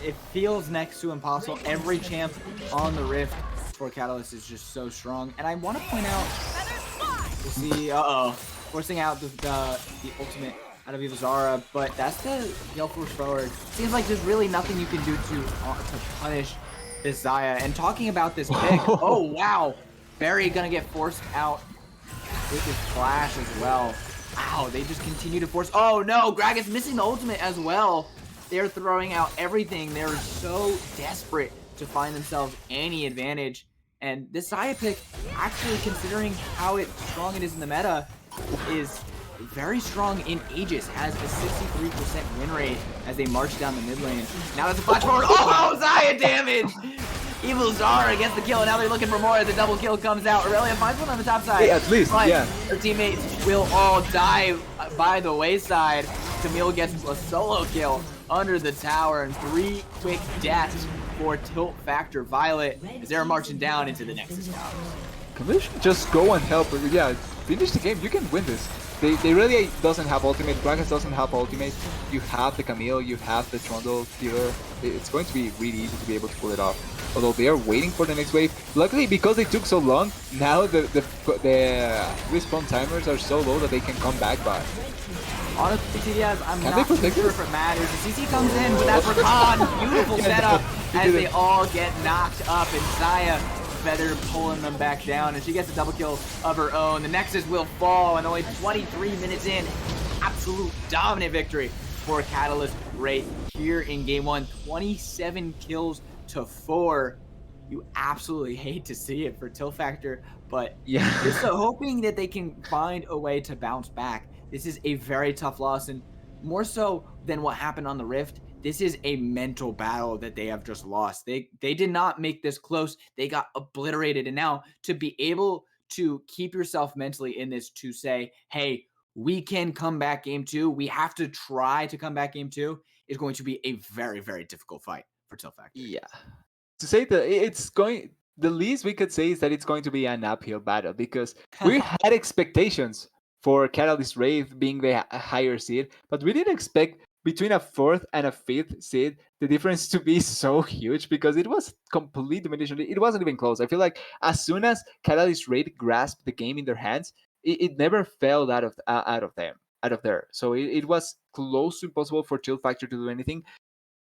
Speaker 1: it feels next to impossible. Every champ on the Rift for Catalyst is just so strong, and I want to point out, we'll see, forcing out the ultimate out of Yvelzara, but that's the Gale Force forward. Seems like there's really nothing you can do to punish this Xayah. And talking about this pick, oh wow, Barry gonna get forced out with his flash as well. Wow, they just continue to force. Oh no, Gragas missing the ultimate as well. They're throwing out everything. They're so desperate to find themselves any advantage. And this Xayah pick, actually considering how strong it is in the meta, is very strong in Aegis. Has a 63% win rate as they march down the mid lane. Now there's a flash forward. Oh, Xayah damage! Yvelzara gets the kill, and now they're looking for more as the double kill comes out. Irelia finds one on the top side.
Speaker 2: Hey, at least,
Speaker 1: but
Speaker 2: yeah.
Speaker 1: Their teammates will all die by the wayside. Camille gets a solo kill under the tower, and 3 quick deaths for Tilt Factor Violet as they're marching down into the Nexus Towers.
Speaker 2: Camille should just go and help. Yeah, finish the game. You can win this. They really doesn't have ultimate. Gragas doesn't have ultimate. You have the Camille, you have the Trundle healer. It's going to be really easy to be able to pull it off. Although they are waiting for the next wave. Luckily, because they took so long, now the respawn timers are so low that they can come back by.
Speaker 1: Honestly, TDS, I'm not too sure if it matters. The CC comes in, but that's Rakan. Beautiful setup as they all get knocked up, and Xayah Feather pulling them back down, and she gets a double kill of her own. The Nexus will fall, and only 23 minutes in, absolute dominant victory for Catalyst Wraith here in game 1. 27 kills to 4. You absolutely hate to see it for Tilt Factor, but
Speaker 2: yeah,
Speaker 1: just hoping that they can find a way to bounce back. This is a very tough loss, and more so than what happened on the Rift, this is a mental battle that they have just lost. They did not make this close. They got obliterated, and now to be able to keep yourself mentally in this, to say, hey, we can come back game 2, we have to try to come back game 2, is going to be a very, very difficult fight for Tilt Factor.
Speaker 2: Yeah. To say that it's going, the least we could say is that it's going to be an uphill battle, because we had expectations for Catalyst Wraith being the higher seed, but we didn't expect between a 4th and a 5th seed the difference to be so huge, because it was complete domination. It wasn't even close. I feel like as soon as Catalyst Wraith grasped the game in their hands, it never fell out of there. So it was close to impossible for Tilt Factor to do anything.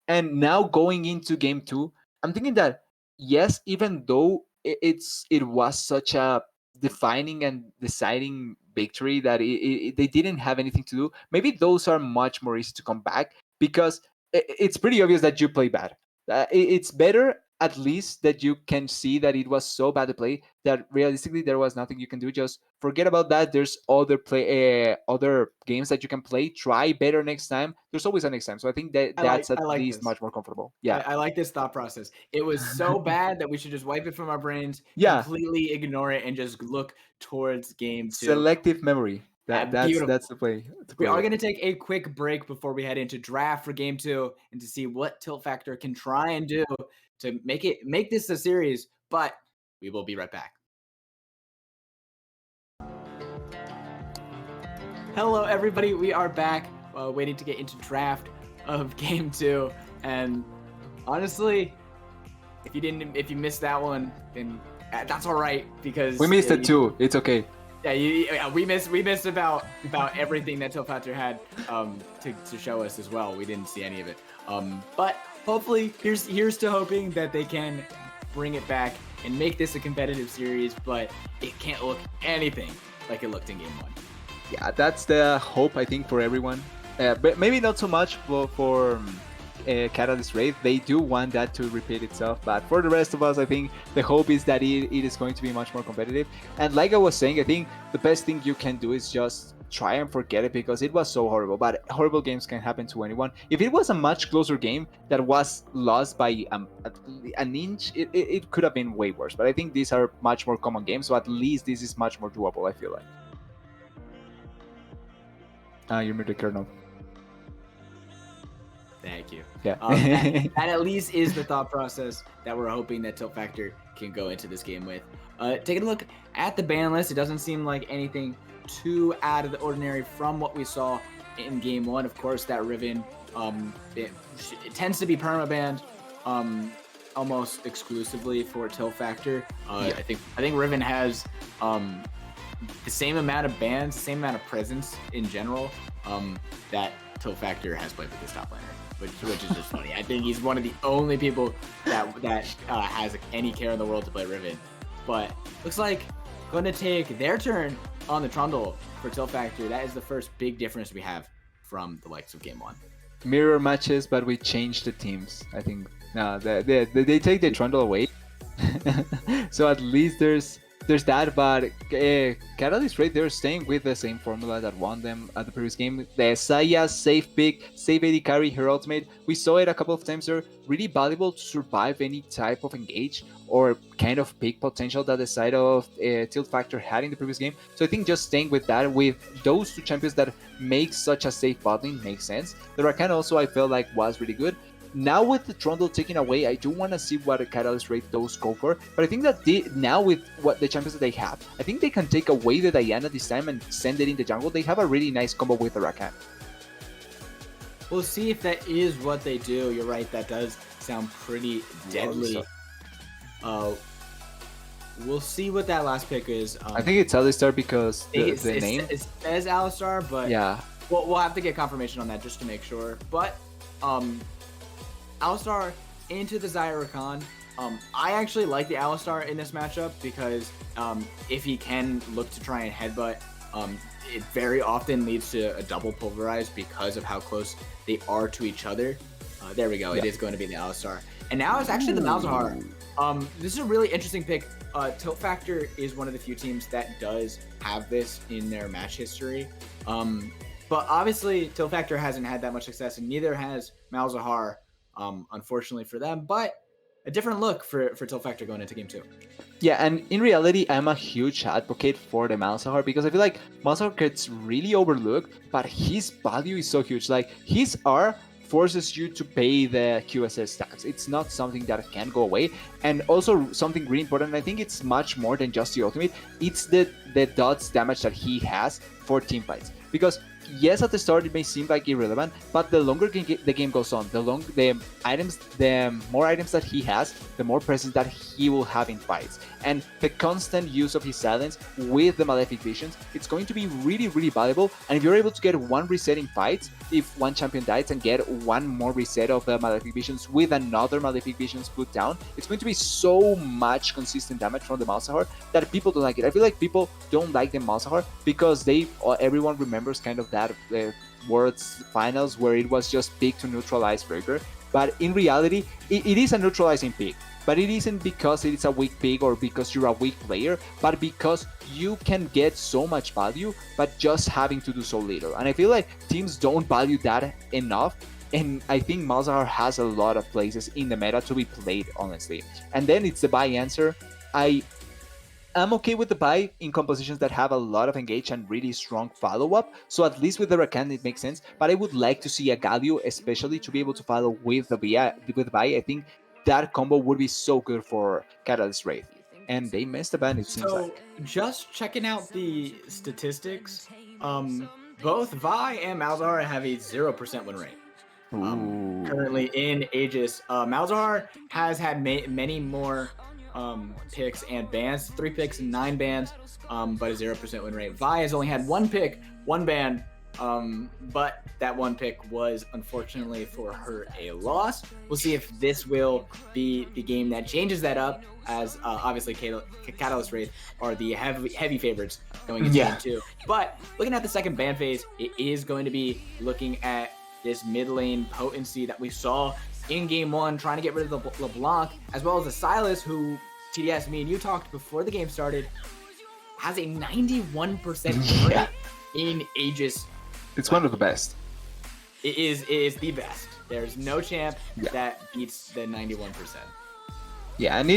Speaker 2: And now going into game 2, I'm thinking that yes, even though it was such a defining and deciding victory that they didn't have anything to do, maybe those are much more easy to come back, because it's pretty obvious that you play bad. It's better at least that you can see that it was so bad to play that realistically there was nothing you can do. Just forget about that. There's other games that you can play. Try better next time. There's always a next time. So I think that's at least much more comfortable. Yeah,
Speaker 1: I like this thought process. It was so bad that we should just wipe it from our brains, completely ignore it, and just look towards game 2.
Speaker 2: Selective memory. That's the play.
Speaker 1: We are going to take a quick break before we head into draft for game 2 and to see what Tilt Factor can try and do to make this a series, but we will be right back. Hello everybody, we are back waiting to get into draft of game 2, and honestly, if you missed that one, then that's all right, because
Speaker 2: we missed it too. It's okay.
Speaker 1: Yeah, we missed about everything that Tilt Factor had to show us as well. We didn't see any of it. But hopefully, here's to hoping that they can bring it back and make this a competitive series. But it can't look anything like it looked in game 1.
Speaker 2: Yeah, that's the hope, I think, for everyone. But maybe not so much for Catalyst Wraith, they do want that to repeat itself. But for the rest of us, I think the hope is that it is going to be much more competitive. And like I was saying, I think the best thing you can do is just try and forget it, because it was so horrible. But horrible games can happen to anyone. If it was a much closer game that was lost by an inch, it could have been way worse. But I think these are much more common games, so at least this is much more doable, I feel like. You're muted, Colonel.
Speaker 1: Thank you.
Speaker 2: Yeah.
Speaker 1: That at least is the thought process that we're hoping that Tilt Factor can go into this game with. Taking a look at the ban list, it doesn't seem like anything too out of the ordinary from what we saw in game 1. Of course, that Riven, it tends to be permabanned almost exclusively for Tilt Factor. I think Riven has the same amount of bans, the same amount of presence in general that Tilt Factor has played with this top laner, which is just funny. I think he's one of the only people that has any care in the world to play Riven. But looks like going to take their turn on the Trundle for Tilt Factor. That is the first big difference we have from the likes of game 1.
Speaker 2: Mirror matches, but we changed the teams. I think no, they take the Trundle away, so at least there's that. But Catalyst Wraith, they're staying with the same formula that won them at the previous game. The Saya safe pick, save AD carry, her ultimate. We saw it a couple of times. They're really valuable to survive any type of engage or kind of peak potential that the side of Tilt Factor had in the previous game. So I think just staying with that, with those two champions that make such a safe bot lane, makes sense. The Rakan also, I felt like, was really good. Now with the Trundle taken away, I do want to see what a Catalyst Wraith does go for. But I think that now with what the champions that they have, I think they can take away the Diana this time and send it in the jungle. They have a really nice combo with the Rakan.
Speaker 1: We'll see if that is what they do. You're right, that does sound pretty deadly. We'll see what that last pick is.
Speaker 2: I think it's Alistar because the name.
Speaker 1: It says Alistar, but
Speaker 2: yeah,
Speaker 1: we'll have to get confirmation on that just to make sure. But Alistar into the Xayah Rakan. I actually like the Alistar in this matchup because if he can look to try and headbutt, it very often leads to a double pulverize because of how close they are to each other. There we go. Yeah. It is going to be the Alistar. And now it's actually the Malzahar. This is a really interesting pick. Tilt Factor is one of the few teams that does have this in their match history. But obviously, Tilt Factor hasn't had that much success, and neither has Malzahar, unfortunately for them. But a different look for Tilt Factor going into game 2.
Speaker 2: Yeah, and in reality, I'm a huge advocate for the Malzahar because I feel like Malzahar gets really overlooked, but his value is so huge. Like, his R forces you to pay the QSS tax. It's not something that can go away. And also something really important, I think it's much more than just the ultimate. It's the dots damage that he has for team fights. Because yes, at the start it may seem like irrelevant, but the longer the game goes on, the more items that he has, the more presence that he will have in fights. And the constant use of his silence with the Malefic Visions, it's going to be really, really valuable. And if you're able to get one reset in fights, if one champion dies and get one more reset of the Malefic Visions with another Malefic Visions put down, it's going to be so much consistent damage from the Malzahar that people don't like it. I feel like people don't like the Malzahar because everyone remembers kind of that Worlds Finals where it was just pick to neutralize Breaker. But in reality, it is a neutralizing pick. But it isn't because it is a weak pick or because you're a weak player, but because you can get so much value, but just having to do so little. And I feel like teams don't value that enough. And I think Malzahar has a lot of places in the meta to be played, honestly. And then it's the buy answer. I'm okay with the buy in compositions that have a lot of engage and really strong follow-up. So at least with the Rakan, it makes sense. But I would like to see a Galio, especially to be able to follow with the buy. I think that combo would be so good for Catalyst Wraith. And they missed the ban, it seems like.
Speaker 1: Just checking out the statistics, both Vi and Malzahar have a 0% win rate. Currently in Aegis. Malzahar has had many more picks and bans, 3 picks and 9 bans, but a 0% win rate. Vi has only had 1 pick, 1 ban, but that 1 pick was unfortunately for her a loss. We'll see if this will be the game that changes that up, as obviously Catalyst Wraith are the heavy favorites going into game 2. But looking at the second ban phase, it is going to be looking at this mid lane potency that we saw in game 1, trying to get rid of the LeBlanc, as well as the Sylas, who, TDS, me and you talked before the game started, has a 91% rate in Aegis.
Speaker 2: It's one of the best.
Speaker 1: It is the best. There's no champ that beats the 91%.
Speaker 2: Yeah, and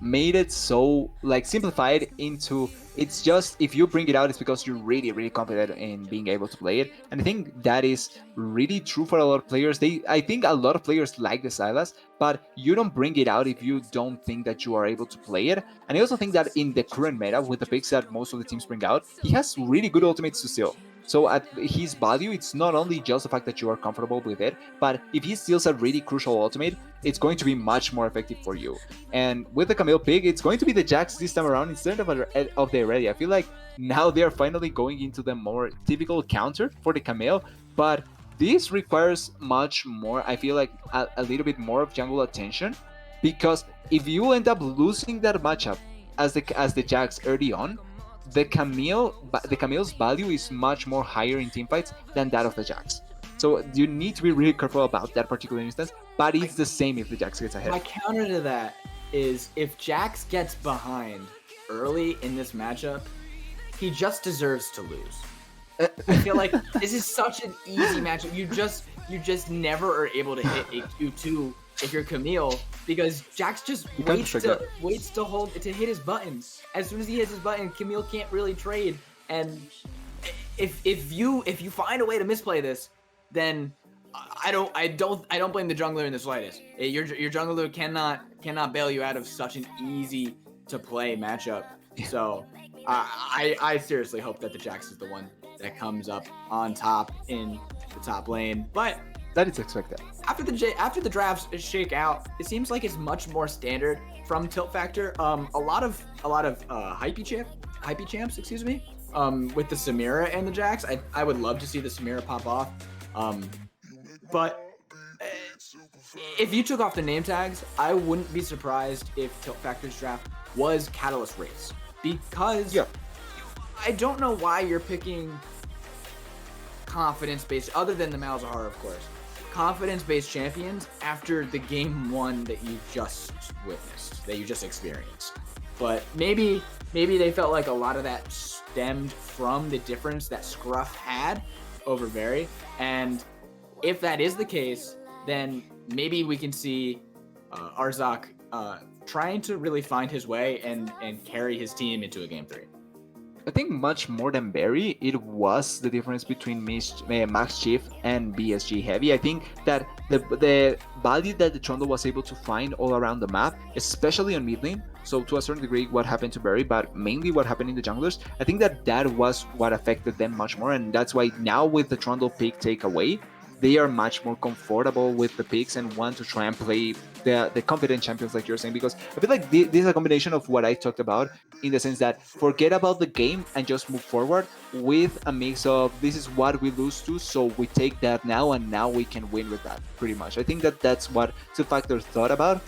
Speaker 2: made it so like simplified into, it's just if you bring it out, it's because you're really confident in being able to play it. And I think that is really true for a lot of players. I think a lot of players like the Sylas, but you don't bring it out if you don't think that you are able to play it. And I also think that in the current meta, with the picks that most of the teams bring out, he has really good ultimates to steal. So at his value, it's not only just the fact that you are comfortable with it, but if he steals a really crucial ultimate, it's going to be much more effective for you. And with the Camille pick, it's going to be the Jax this time around instead of the Irelia. I feel like now they're finally going into the more typical counter for the Camille, but this requires much more, I feel like a little bit more of jungle attention, because if you end up losing that matchup as the Jax early on, the Camille's value is much more higher in teamfights than that of the Jax. So you need to be really careful about that particular instance, but it's the same if the Jax gets ahead.
Speaker 1: My counter to that is if Jax gets behind early in this matchup, he just deserves to lose. I feel like this is such an easy matchup. You just never are able to hit a Q2 if you're Camille, because Jax just waits to hit his buttons. As soon as he hits his button, Camille can't really trade. And if you find a way to misplay this, then I don't blame the jungler in the slightest. Your jungler cannot bail you out of such an easy to play matchup. So I seriously hope that the Jax is the one that comes up on top in the top lane. But
Speaker 2: that is expected.
Speaker 1: After the drafts shake out, it seems like it's much more standard from Tilt Factor. A lot of hypey champs, excuse me. With the Samira and the Jax, I would love to see the Samira pop off. But if you took off the name tags, I wouldn't be surprised if Tilt Factor's draft was Catalyst Race, because I don't know why you're picking confidence-based, other than the Malzahar, of course, confidence-based champions after the game 1 that you just witnessed, that you just experienced. But maybe they felt like a lot of that stemmed from the difference that Scruff had over Very, and if that is the case, then maybe we can see Arzak trying to really find his way and carry his team into a game 3.
Speaker 2: I think much more than Barry, it was the difference between Max Chief and BSG Heavy. I think that the value that the Trundle was able to find all around the map, especially on mid lane, so to a certain degree what happened to Barry, but mainly what happened in the junglers, I think that was what affected them much more, and that's why now with the Trundle pick takeaway, they are much more comfortable with the picks and want to try and play the confident champions like you're saying, because I feel like this is a combination of what I talked about, in the sense that forget about the game and just move forward with a mix of this is what we lose to, so we take that now and now we can win with that, pretty much. I think that's what Tilt Factor thought about.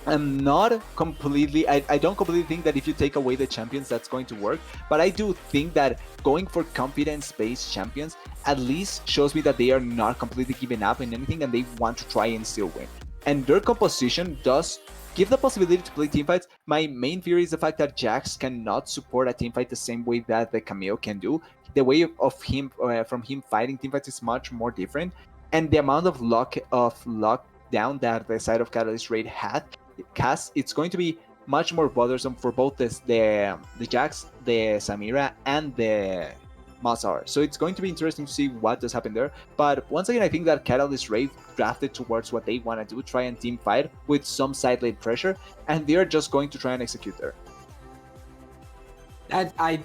Speaker 2: I'm not completely, I don't completely think that if you take away the champions that's going to work, but I do think that going for confidence-based champions at least shows me that they are not completely giving up in anything and they want to try and still win. And their composition does give the possibility to play teamfights. My main fear is the fact that Jax cannot support a teamfight the same way that the Camille can do. The way of him from him fighting teamfights is much more different, and the amount of lockdown that the side of Catalyst Raid has, it's going to be much more bothersome for both the Jax, the Samira, and the Malzahar. So it's going to be interesting to see what does happen there. But once again, I think that Catalyst Raid drafted towards what they want to do, try and team fight with some side lane pressure, and they're just going to try and execute there.
Speaker 1: I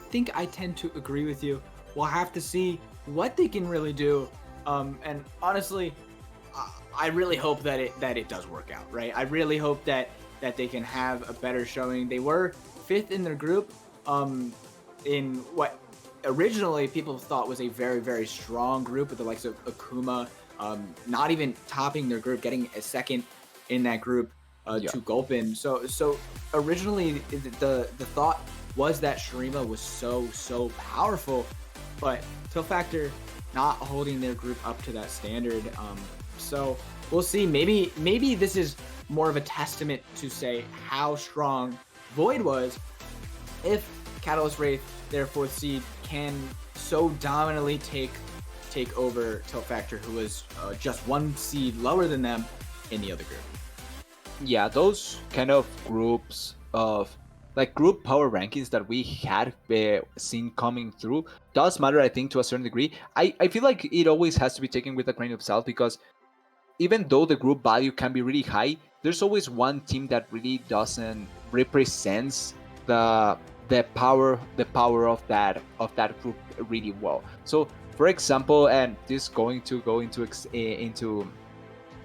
Speaker 1: think I tend to agree with you. We'll have to see what they can really do. And honestly, I really hope that it does work out, right? I really hope that they can have a better showing. They were 5th in their group, in what originally people thought was a very, very strong group with the likes of Akuma, not even topping their group, getting a 2nd in that group to Gulpin. So originally the thought was that Shurima was so powerful, but Tilt Factor not holding their group up to that standard. So we'll see. Maybe this is more of a testament to say how strong Void was if Catalyst Wraith, their 4th seed, can so dominantly take over Tilt Factor, who was just 1 seed lower than them in the other group.
Speaker 2: Yeah, those kind of groups of like group power rankings that we had seen coming through does matter, I think, to a certain degree. I feel like it always has to be taken with a grain of salt, because even though the group value can be really high, there's always one team that really doesn't represents the power of that group really well. So for example, and this going to go into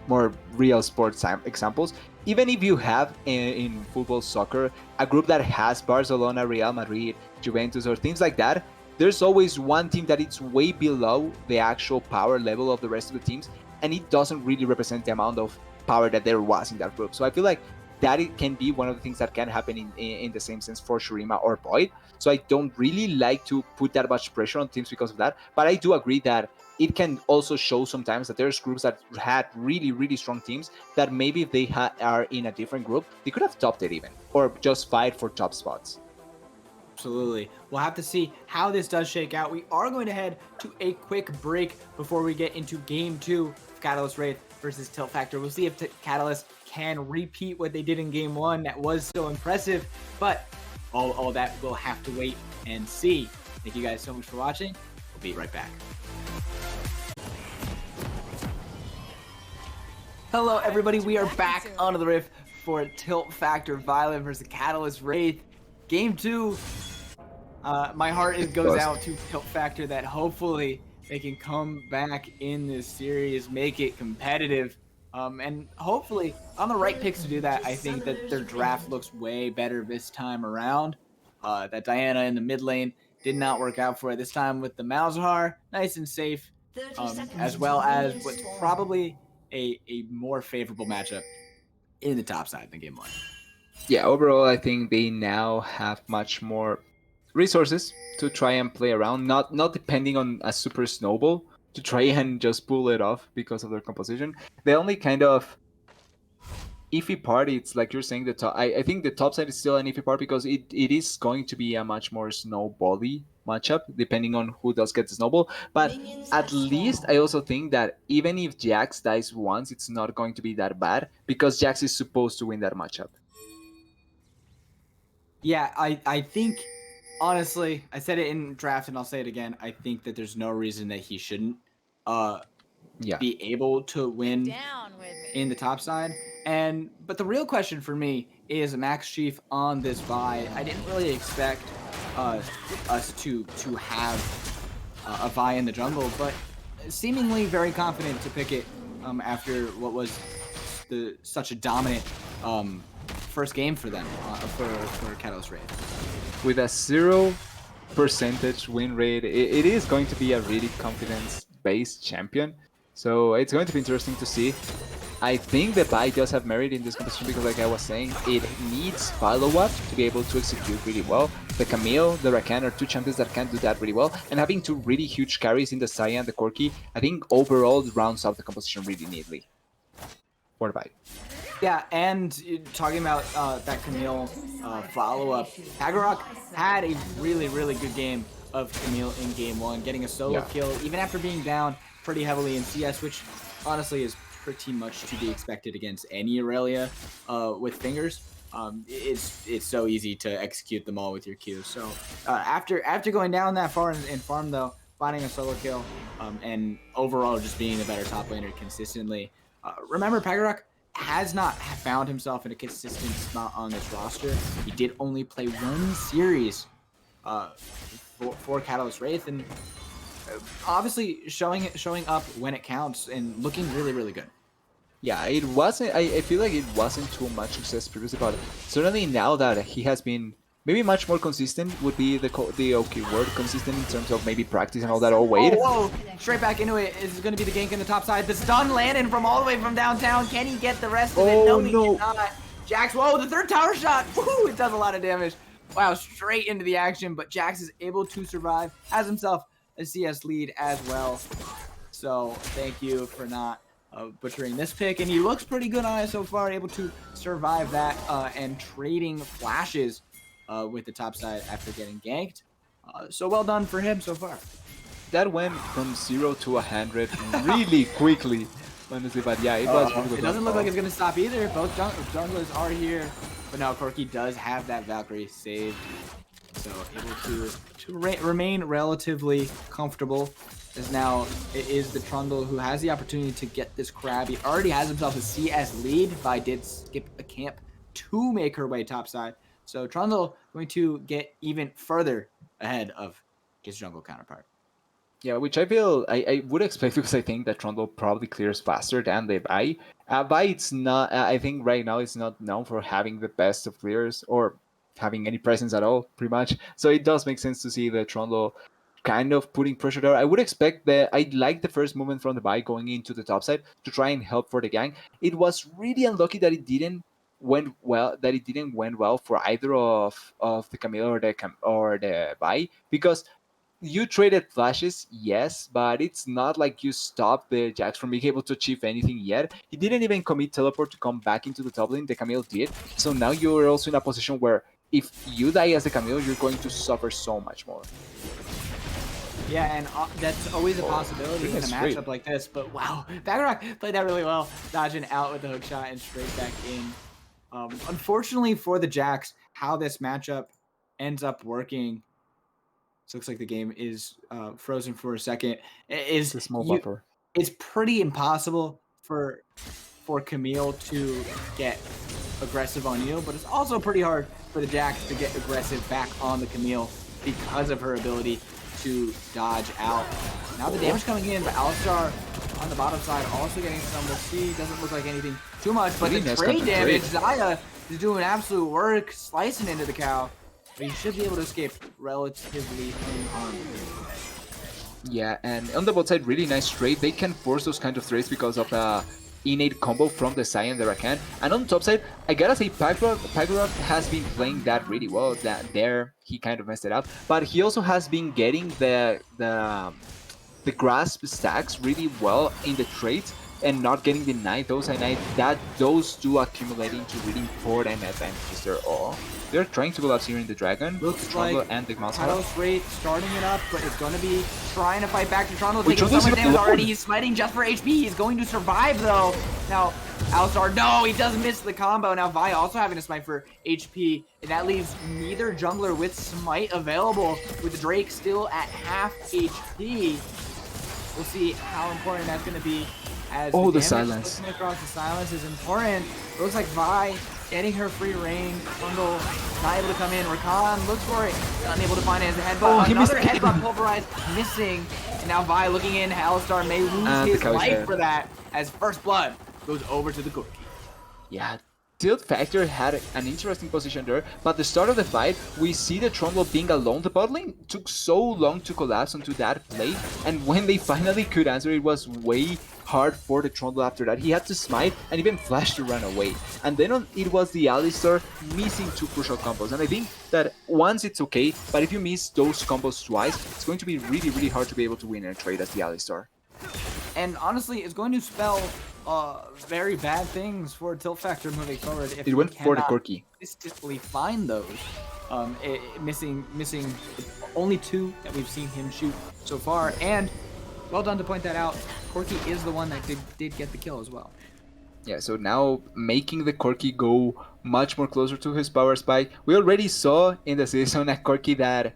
Speaker 2: more real sports examples, even if you have in football, soccer, a group that has Barcelona, Real Madrid, Juventus, or things like that, there's always one team that it's way below the actual power level of the rest of the teams, and it doesn't really represent the amount of power that there was in that group. So I feel like that it can be one of the things that can happen in the same sense for Shurima or Void. So I don't really like to put that much pressure on teams because of that, but I do agree that it can also show sometimes that there's groups that had really, really strong teams that maybe if they are in a different group, they could have topped it even, or just fight for top spots.
Speaker 1: Absolutely. We'll have to see how this does shake out. We are going to head to a quick break before we get into Game 2 of Catalyst Wraith versus Tilt Factor. We'll see if Catalyst can repeat what they did in Game 1 that was so impressive, but all that we'll have to wait and see. Thank you guys so much for watching. We'll be right back. Hello everybody, we are back onto the Rift for Tilt Factor Violet versus Catalyst Wraith. Game 2. My heart goes out to Tilt Factor that hopefully they can come back in this series, make it competitive, and hopefully on the right picks to do that. I think that their draft looks way better this time around. That Diana in the mid lane did not work out for it this time with the Malzahar, nice and safe, as well as what's probably a more favorable matchup in the top side than Game 1.
Speaker 2: Yeah, overall, I think they now have much more resources to try and play around, not depending on a super snowball to try and just pull it off because of their composition. The only kind of iffy part, it's like you're saying, the top. I think the top side is still an iffy part because it is going to be a much more snowbally matchup depending on who does get the snowball. But at least I also think that even if Jax dies once, it's not going to be that bad because Jax is supposed to win that matchup.
Speaker 1: Yeah, I think, honestly, I said it in draft and I'll say it again. I think that there's no reason that he shouldn't be able to win in the top side. But the real question for me is Max Chief on this Vi. I didn't really expect us to have a Vi in the jungle, but seemingly very confident to pick it after what was such a dominant first game for them for Catalyst Wraith.
Speaker 2: With a 0% win rate, it is going to be a really confidence-based champion. So it's going to be interesting to see. I think the Vi does have merit in this competition because, like I was saying, it needs follow-up to be able to execute really well. The Camille, the Rakan are two champions that can do that really well, and having two really huge carries in the Xayah and the Corki, I think overall rounds out the composition really neatly for the Vi.
Speaker 1: Yeah, and talking about that Camille follow-up, Hagarok had a really, really good game of Camille in Game 1, getting a solo kill, even after being down pretty heavily in CS, which honestly is pretty much to be expected against any Aurelia with fingers. It's so easy to execute them all with your Q. So after going down that far in farm, though, finding a solo kill and overall just being a better top laner consistently. Remember, Hagarok has not found himself in a consistent spot on this roster. He did only play one series for Catalyst Wraith, and obviously showing up when it counts and looking really, really good.
Speaker 2: Yeah, it wasn't. I feel like it wasn't too much success previously, but certainly now that he has been maybe much more consistent would be the okay word, consistent in terms of maybe practice and all that. Oh wait!
Speaker 1: Whoa! Straight back into it. Is going to be the gank in the top side. The stun landing from all the way from downtown. Can he get the rest of it? No, he cannot. Jax, whoa! The third tower shot. Woo! It does a lot of damage. Wow, straight into the action, but Jax is able to survive. Has himself a CS lead as well. So thank you for not butchering this pick. And he looks pretty good on it so far, able to survive that and trading flashes with the top side after getting ganked. So well done for him so far.
Speaker 2: That went from 0 to 100 really quickly, honestly. But yeah, it was really good.
Speaker 1: It doesn't look like it's going to stop either. Both junglers are here. But now Corki does have that Valkyrie saved. So able to remain relatively comfortable. As now it is the Trundle who has the opportunity to get this crab. He already has himself a CS lead. Vi did skip a camp to make her way topside. So Trundle going to get even further ahead of his jungle counterpart.
Speaker 2: Yeah, which I feel I would expect because I think that Trundle probably clears faster than the Vi. Vi, it's not. I think right now it's not known for having the best of clears or having any presence at all, pretty much. So it does make sense to see the Trundle kind of putting pressure there. I would expect that. I like the first movement from the Vi going into the top side to try and help for the gang. It was really unlucky that it didn't went well. That it didn't went well for either of the Camille or the Vi, because you traded flashes, yes, but it's not like you stopped the Jax from being able to achieve anything yet. He didn't even commit teleport to come back into the top lane, the Camille did. So now you're also in a position where if you die as the Camille, you're going to suffer so much more.
Speaker 1: Yeah, and that's always a possibility in a matchup like this. But wow, Baggerock played that really well, dodging out with the hook shot and straight back in. Unfortunately for the Jax, how this matchup ends up working, so looks like the game is frozen for a second. Is
Speaker 2: a small buffer.
Speaker 1: It's pretty impossible for Camille to get aggressive on you, but it's also pretty hard for the Jax to get aggressive back on the Camille because of her ability to dodge out. Now the damage coming in, but Alistar on the bottom side also getting some. We'll see. Doesn't look like anything too much, but the trade damage, Xayah is doing absolute work, slicing into the cow. But you should be able to escape relatively unharmed.
Speaker 2: Yeah, and on the bot side, really nice trade. They can force those kind of trades because of innate combo from the Sion the Rakan. And on the top side, I gotta say, Pygarok has been playing that really well. That there, he kind of messed it up. But he also has been getting the grasp stacks really well in the trades and not getting denied those. And those do accumulate into really important advantages there all. They're trying to go out here in the Dragon.
Speaker 1: Looks like
Speaker 2: and the
Speaker 1: Kyle's Wraith starting it up, but it's going to be trying to fight back to Trundle. Taking so much damage already. He's smiting just for HP. He's going to survive, though. Now, Alistar, no, he does miss the combo. Now, Vi also having to smite for HP, and that leaves neither jungler with smite available, with Drake still at half HP. We'll see how important that's going to be. As
Speaker 2: the silence.
Speaker 1: Across the silence is important. It looks like Vi getting her free reign. Trundle not able to come in. Rakan looks for it. Unable to find it as a headbutt. Another headbutt pulverized, missing. And now Vi looking in. Alistar may lose his life for that as First Blood goes over to the Corki.
Speaker 2: Yeah, Tilt Factor had an interesting position there, but the start of the fight, we see the Trundle being alone. The bot lane took so long to collapse onto that play, and when they finally could answer, it was way hard for the Trundle after that. He had to smite and even flash to run away. And then it was the Alistar missing two crucial combos. And I think that once it's okay, but if you miss those combos twice, it's going to be really, really hard to be able to win a trade as the Alistar.
Speaker 1: And honestly, it's going to spell very bad things for Tilt Factor moving forward. If
Speaker 2: it went for the Corki.
Speaker 1: Consistently find those. Missing only two that we've seen him shoot so far. And well done to point that out. Corki is the one that did get the kill as well.
Speaker 2: Yeah, so now making the Corki go much more closer to his power spike. We already saw in the season a Corki that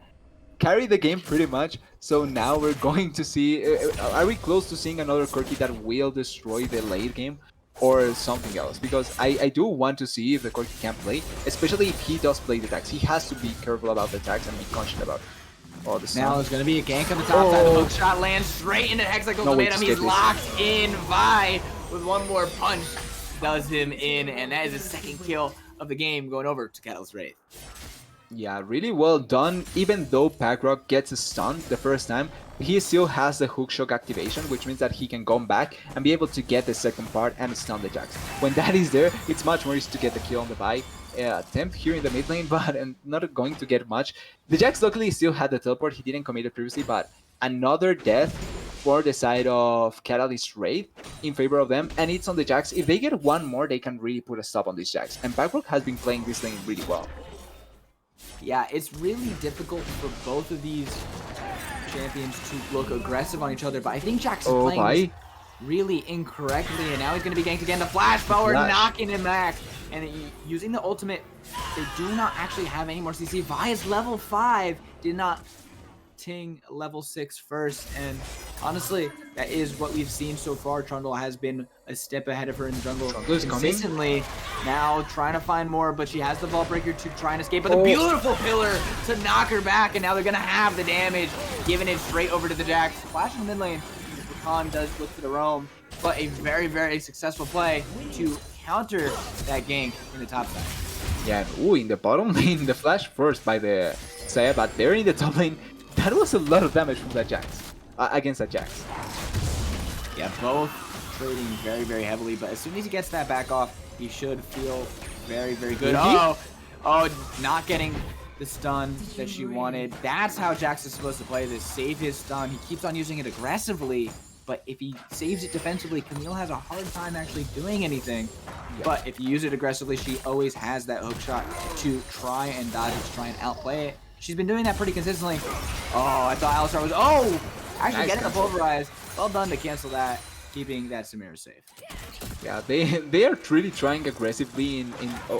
Speaker 2: carried the game pretty much. So now we're going to see, are we close to seeing another Corki that will destroy the late game or something else? Because I do want to see if the Corki can play, especially if he does play the attacks. He has to be careful about the attacks and be conscious about it.
Speaker 1: Oh, now there's going to be a gank on the top side. The hook shot lands straight into Hexacle Ultimatum. He's locked in. Vi with one more punch does him in, and that is his second kill of the game, going over to Catalyst Wraith.
Speaker 2: Yeah, really well done. Even though Pygarok gets a stun the first time, he still has the hookshot activation, which means that he can come back and be able to get the second part and stun the Jax. When that is there, it's much more easy to get the kill on the Vi. Attempt here in the mid lane, but not going to get much. The Jax luckily still had the teleport. He didn't commit it previously, but another death for the side of Catalyst Wraith in favor of them, and it's on the Jax. If they get one more, they can really put a stop on these Jax. And Backbrook has been playing this lane really well.
Speaker 1: Yeah, it's really difficult for both of these champions to look aggressive on each other, but I think Jax is playing this really incorrectly, and now he's going to be ganked again. The flash forward, knocking him back, and using the ultimate. They do not actually have any more CC. Vi's level 5, did not ting level 6 first, and honestly, that is what we've seen so far. Trundle has been a step ahead of her in jungle consistently. Now trying to find more, but she has the Vault Breaker to try and escape, but the beautiful pillar to knock her back, and now they're gonna have the damage, giving it straight over to the Jax. Flash in the mid lane. Rakan does look for the roam, but a very, very successful play to counter that gank in the top side.
Speaker 2: Yeah, ooh, in the bottom lane, the flash first by the Saya, but there in the top lane, that was a lot of damage from that Jax, against that Jax.
Speaker 1: Yeah, both trading very, very heavily, but as soon as he gets that back off, he should feel very, very good. Oh, not getting the stun that she wanted. That's how Jax is supposed to play this. Save his stun. He keeps on using it aggressively, but if he saves it defensively, Camille has a hard time actually doing anything. Yeah. But if you use it aggressively, she always has that hook shot to try and dodge it, to try and outplay it. She's been doing that pretty consistently. Oh, I thought Alistar was... Oh! Actually nice getting the pulverize. Well done to cancel that, keeping that Samira safe.
Speaker 2: Yeah, they are really trying aggressively in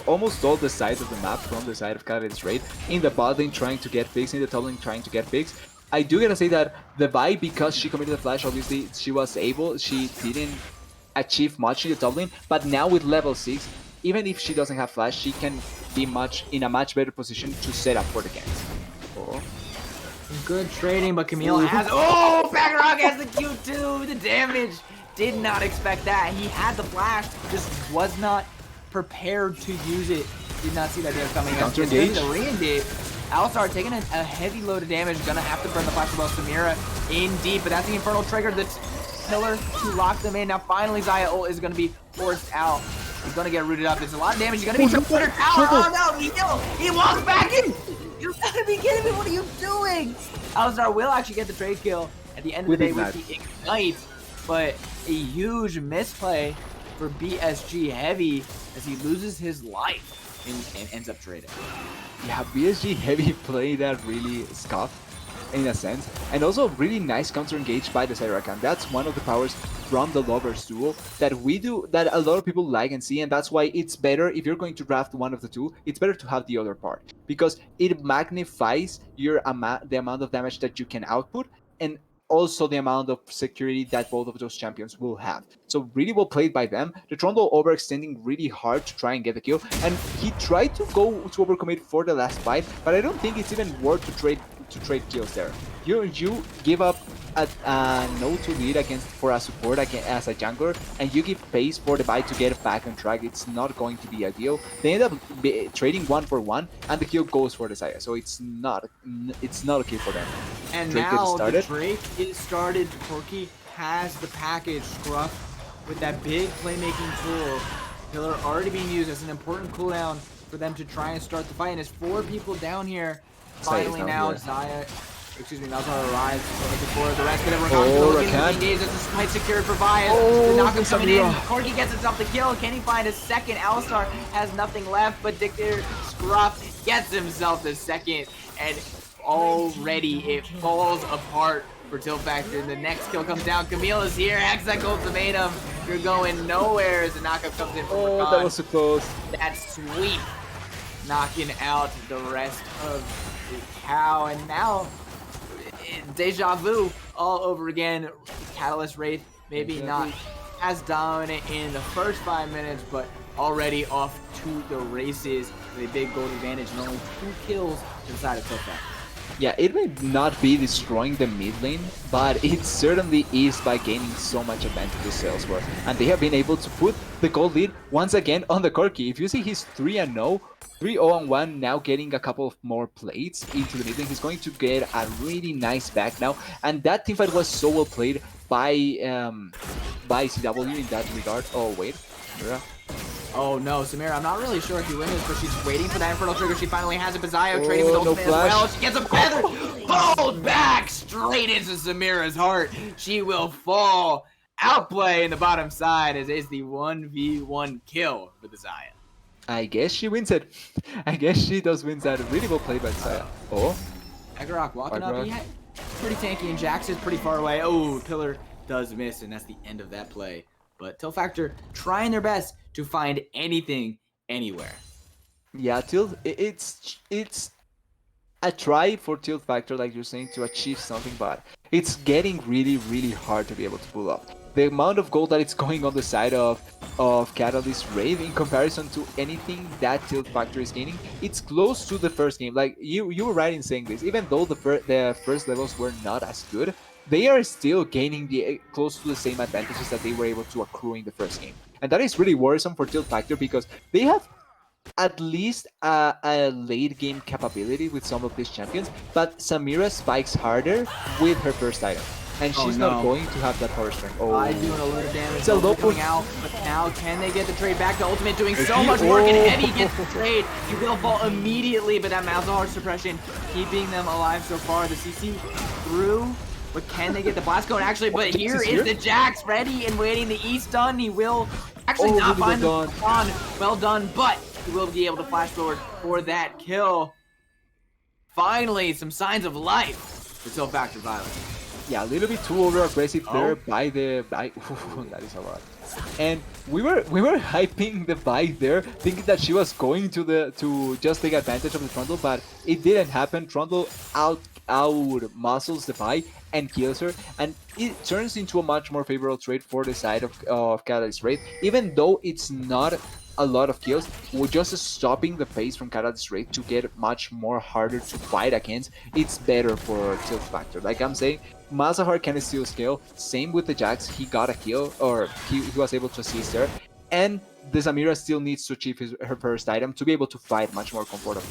Speaker 2: almost all the sides of the map from the side of Catalyst Wraith. In the bot lane trying to get picks, in the top lane trying to get picks. I do gotta say that the Vi, because she committed the flash, obviously she didn't achieve much in the top lane, but now with level 6, even if she doesn't have flash, she can be in a much better position to set up for the ganks. Oh.
Speaker 1: Good trading, but Camille has... Oh, Backrock has the Q2, the damage. Did not expect that. He had the flash, just was not prepared to use it. Did not see that damage coming.
Speaker 2: Counter engage.
Speaker 1: The re-engage. Alistar taking a heavy load of damage, gonna have to burn the flash well. Samira in deep, but that's the Infernal trigger, the pillar to lock them in. Now finally Xayah ult is gonna be forced out. He's gonna get rooted up. It's a lot of damage. He's gonna be triple tower. Oh no, he walks back in. You gotta be kidding me, what are you doing? Alistar will actually get the trade kill at the end of the day with the Ignite, but a huge misplay for BSG Heavy as he loses his life and ends up trading.
Speaker 2: Yeah, BSG Heavy played that really scuffed in a sense, and also really nice counter engage by the Rakan. That's one of the powers from the Lovers duo that a lot of people like and see, and that's why it's better if you're going to draft one of the two, it's better to have the other part, because it magnifies the amount of damage that you can output, and also the amount of security that both of those champions will have. So really well played by them. The Trundle overextending really hard to try and get the kill, and he tried to go to overcommit for the last fight, but I don't think it's even worth to trade kills there. You give up a no to lead for a support as a jungler, and you give pace for the Vi to get back on track. It's not going to be ideal. They end up trading 1-for-1, and the kill goes for the Xayah, so it's not a kill for them.
Speaker 1: And Drake now the Drake is started. Corki has the package. Scruff with that big playmaking tool. Pillar already being used as an important cooldown for them to try and start the fight. And there's 4 people down here. Finally now Xayah, Malzahar arrives before the rest of everyone comes engaged as the spike secured for Vi. The knock is coming in. Corki gets himself the kill. Can he find a second? Alistar has nothing left, but Dictator Scruff gets himself the second, and already it falls apart for Tiltfactor. The next kill comes down. Camille is here. Hextech ultimatum. You're going nowhere as the knockup comes in from Rakan.
Speaker 2: That was so close.
Speaker 1: That sweep knocking out the rest of the cow, and now deja vu all over again. Catalyst Wraith maybe not as dominant in the first 5 minutes, but already off to the races with a big gold advantage and only 2 kills to the side of Tiltfactor.
Speaker 2: Yeah, it may not be destroying the mid lane, but it certainly is by gaining so much advantage elsewhere. And they have been able to put the gold lead once again on the Corki. If you see he's 3-0, 3-0-1, now getting a couple of more plates into the mid lane. He's going to get a really nice back now. And that teamfight was so well played by CW in that regard. Oh, wait.
Speaker 1: Oh no, Samira, I'm not really sure if you win this, but she's waiting for that Infernal Trigger. She finally has it. Baziah trading with ultimate as well. She gets a feather. Pulled back straight into Samira's heart. She will fall. Outplay in the bottom side as is the 1v1 kill for Baziah.
Speaker 2: I guess she wins it. I guess she does win that. Really well played by Saya. Oh.
Speaker 1: Agarok walking up. Yeah, pretty tanky, and Jax is pretty far away. Oh, Pillar does miss, and that's the end of that play. But Tilt Factor trying their best to find anything, anywhere.
Speaker 2: Yeah, Tilt, it's a try for Tilt Factor, like you're saying, to achieve something, but it's getting really, really hard to be able to pull off. The amount of gold that it's going on the side of Catalyst Wraith in comparison to anything that Tilt Factor is gaining, it's close to the first game. Like, you were right in saying this. Even though the first levels were not as good, they are still gaining close to the same advantages that they were able to accrue in the first game. And that is really worrisome for Tilt Factor because they have at least a late game capability with some of these champions, but Samira spikes harder with her first item. And she's not going to have that power strength. Oh,
Speaker 1: I doing a little damage.
Speaker 2: It's a low
Speaker 1: coming out, but now can they get the trade back? The ultimate doing so much work, and Heavy gets the trade. He will fall immediately, but that Malzahar suppression keeping them alive so far. The CC through, but can they get the blast going? Actually, but here is the Jax ready and waiting. The E stun. He will actually not find the spawn. Well done, but he will be able to flash forward for that kill. Finally, some signs of life for Tilt Factor Violet.
Speaker 2: Yeah, a little bit too over aggressive there by that is a lot. And we were hyping the Vi there, thinking that she was going to just take advantage of the Trundle, but it didn't happen. Trundle out muscles the Vi and kills her, and it turns into a much more favorable trade for the side of Catalyst Wraith, even though it's not a lot of kills. We're just stopping the pace from Catalyst Wraith to get much more harder to fight against. It's better for Tilt Factor. Like I'm saying, Malzahar can still scale. Same with the Jax. He got a kill, or he was able to assist her. And the Samira still needs to achieve her first item to be able to fight much more comfortably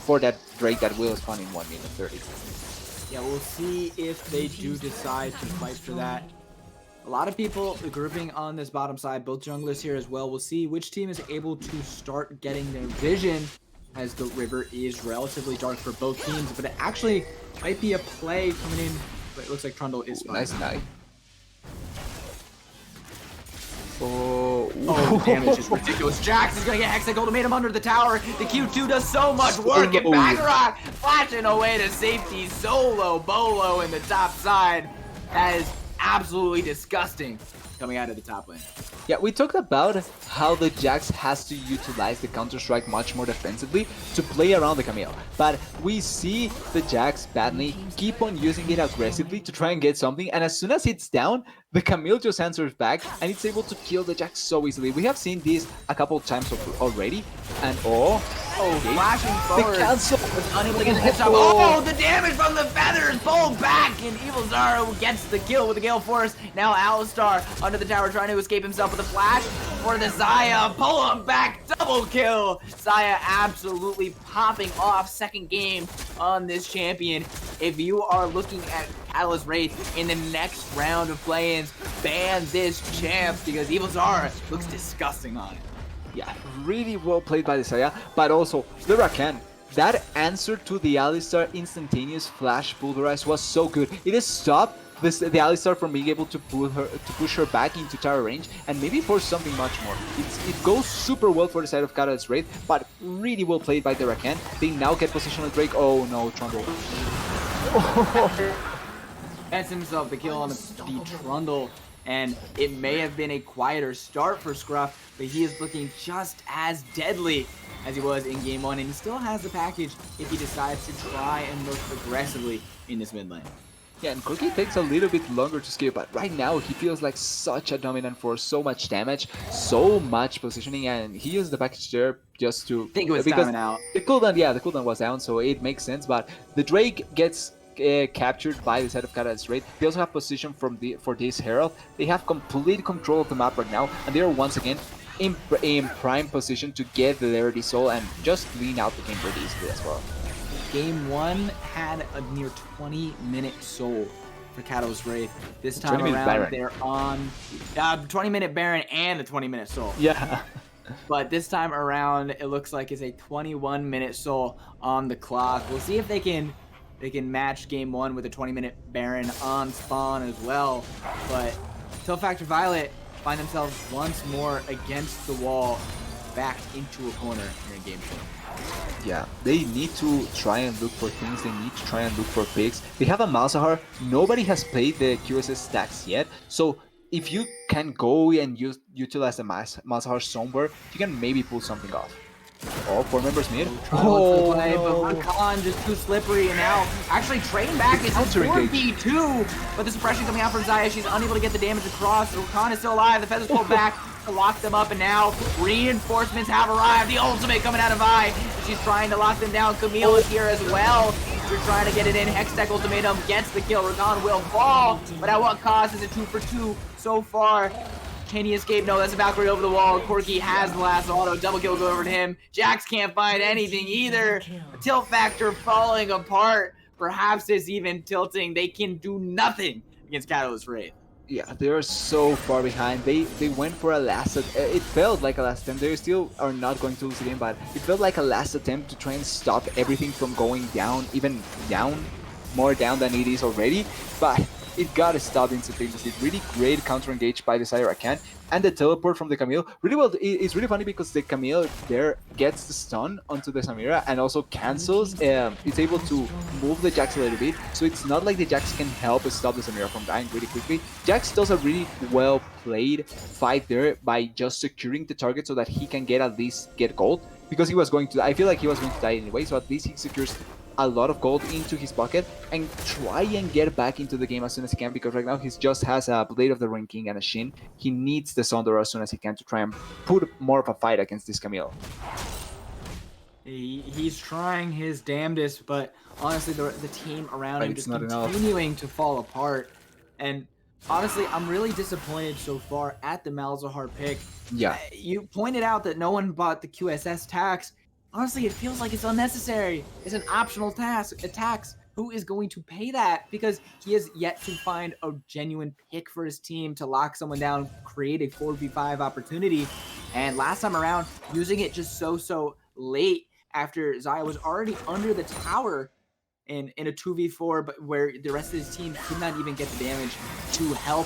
Speaker 2: for that Drake that will spawn in 1 minute 30.
Speaker 1: Yeah, we'll see if they do decide to fight for that. A lot of people grouping on this bottom side, both junglers here as well. We'll see which team is able to start getting their vision, as the river is relatively dark for both teams, but it actually might be a play coming in. But it looks like Trundle is fine.
Speaker 2: Nice knife.
Speaker 1: Oh, the damage is ridiculous. Jax is gonna get Hexa Gold, made him under the tower. The Q2 does so much work, and Bagarok flashing away to safety. Solo Bolo in the top side. That is absolutely disgusting coming out of the top lane.
Speaker 2: Yeah, we talked about how the Jax has to utilize the Counter-Strike much more defensively to play around the Camille. But we see the Jax badly keep on using it aggressively to try and get something, and as soon as it's down, the Camille just answers back and it's able to kill the Jax so easily. We have seen this a couple of times already, and
Speaker 1: flashing forward.
Speaker 2: The cancel
Speaker 1: was unable to get the headshot. Oh, the damage from the feathers pulled back, and Evil Zara gets the kill with the Gale Force. Now Alistar under the tower trying to escape himself with a flash for the Xayah. Pull him back, double kill. Xayah absolutely popping off second game on this champion. If you are looking at Catalyst Wraith in the next round of play-ins, ban this champ because Evil Zara looks disgusting on it.
Speaker 2: Yeah, really well played by the Xayah, but also the Rakan. That answer to the Alistar instantaneous flash pulverize was so good. It has stopped the Alistar from being able to push her back into tower range and maybe force something much more. It goes super well for the side of Catalyst Wraith, but really well played by the Rakan. They now get position on Drake. Oh no, Trundle.
Speaker 1: Gets himself the kill on the Trundle, and it may have been a quieter start for Scruff, but he is looking just as deadly as he was in game 1, and he still has the package if he decides to try and look aggressively in this mid lane.
Speaker 2: Yeah, and Corki takes a little bit longer to scale, but right now he feels like such a dominant force, so much damage, so much positioning, and he used the package there just to...
Speaker 1: I think it was timing out.
Speaker 2: The cooldown was down, so it makes sense, but the Drake gets captured by the side of Catalyst Wraith. They also have position for this Herald. They have complete control of the map right now, and they are once again in prime position to get the Rarity Soul and just lean out the game pretty easily as well.
Speaker 1: Game 1 had a near 20-minute soul for Catalyst Wraith. This time around, they're on 20-minute Baron and a 20-minute soul.
Speaker 2: Yeah.
Speaker 1: But this time around, it looks like it's a 21-minute soul on the clock. We'll see if they can match game 1 with a 20-minute Baron on spawn as well. But Factor Violet find themselves once more against the wall, backed into a corner here in game 2.
Speaker 2: Yeah, they need to try and look for things, they need to try and look for picks. They have a Malzahar, nobody has played the QSS stacks yet, so if you can go and utilize the Malzahar somewhere, you can maybe pull something off. Oh, 4 members mid.
Speaker 1: Oh, but Rakan just too slippery, and now actually Train back is 4v2, but the suppression coming out from Xayah, she's unable to get the damage across. Rakan is still alive, the Feathers pulled back to lock them up, and now reinforcements have arrived. The ultimate coming out of Vi, she's trying to lock them down. Camille is here as well. They're trying to get it in. Hextech ultimatum gets the kill. Rakan will fall, but at what cost? Is it 2 for 2 so far? Can he escape? No, that's a Valkyrie over the wall. Corki has the last auto. Double kill go over to him. Jax can't find anything either. Tilt factor falling apart. Perhaps it's even tilting. They can do nothing against Catalyst Wraith.
Speaker 2: Yeah, they're so far behind. They went for a last it felt like a last attempt. They still are not going to lose the game, but it felt like a last attempt to try and stop everything from going down, even down, more down than it is already. But it got stopped instantaneously. Really great counter engage by the Xayah Rakan, and the teleport from the Camille. Really well. It's really funny because the Camille there gets the stun onto the Samira and also cancels. It's able to move the Jax a little bit, so it's not like the Jax can help stop the Samira from dying really quickly. Jax does a really well played fight there by just securing the target so that he can at least get gold, because he was going to. I feel like he was going to die anyway, so at least he secures a lot of gold into his pocket and try and get back into the game as soon as he can, because right now he just has a Blade of the Ruined King and a Shin. He needs the Sonder as soon as he can to try and put more of a fight against this Camille.
Speaker 1: He's trying his damnedest, but honestly the team around him just continuing to fall apart. And honestly, I'm really disappointed so far at the Malzahar pick.
Speaker 2: Yeah.
Speaker 1: You pointed out that no one bought the QSS tax. Honestly, it feels like it's unnecessary. It's an optional tax. Who is going to pay that? Because he has yet to find a genuine pick for his team to lock someone down, create a 4v5 opportunity. And last time around, using it just so late after Xayah was already under the tower in a 2v4, but where the rest of his team could not even get the damage to help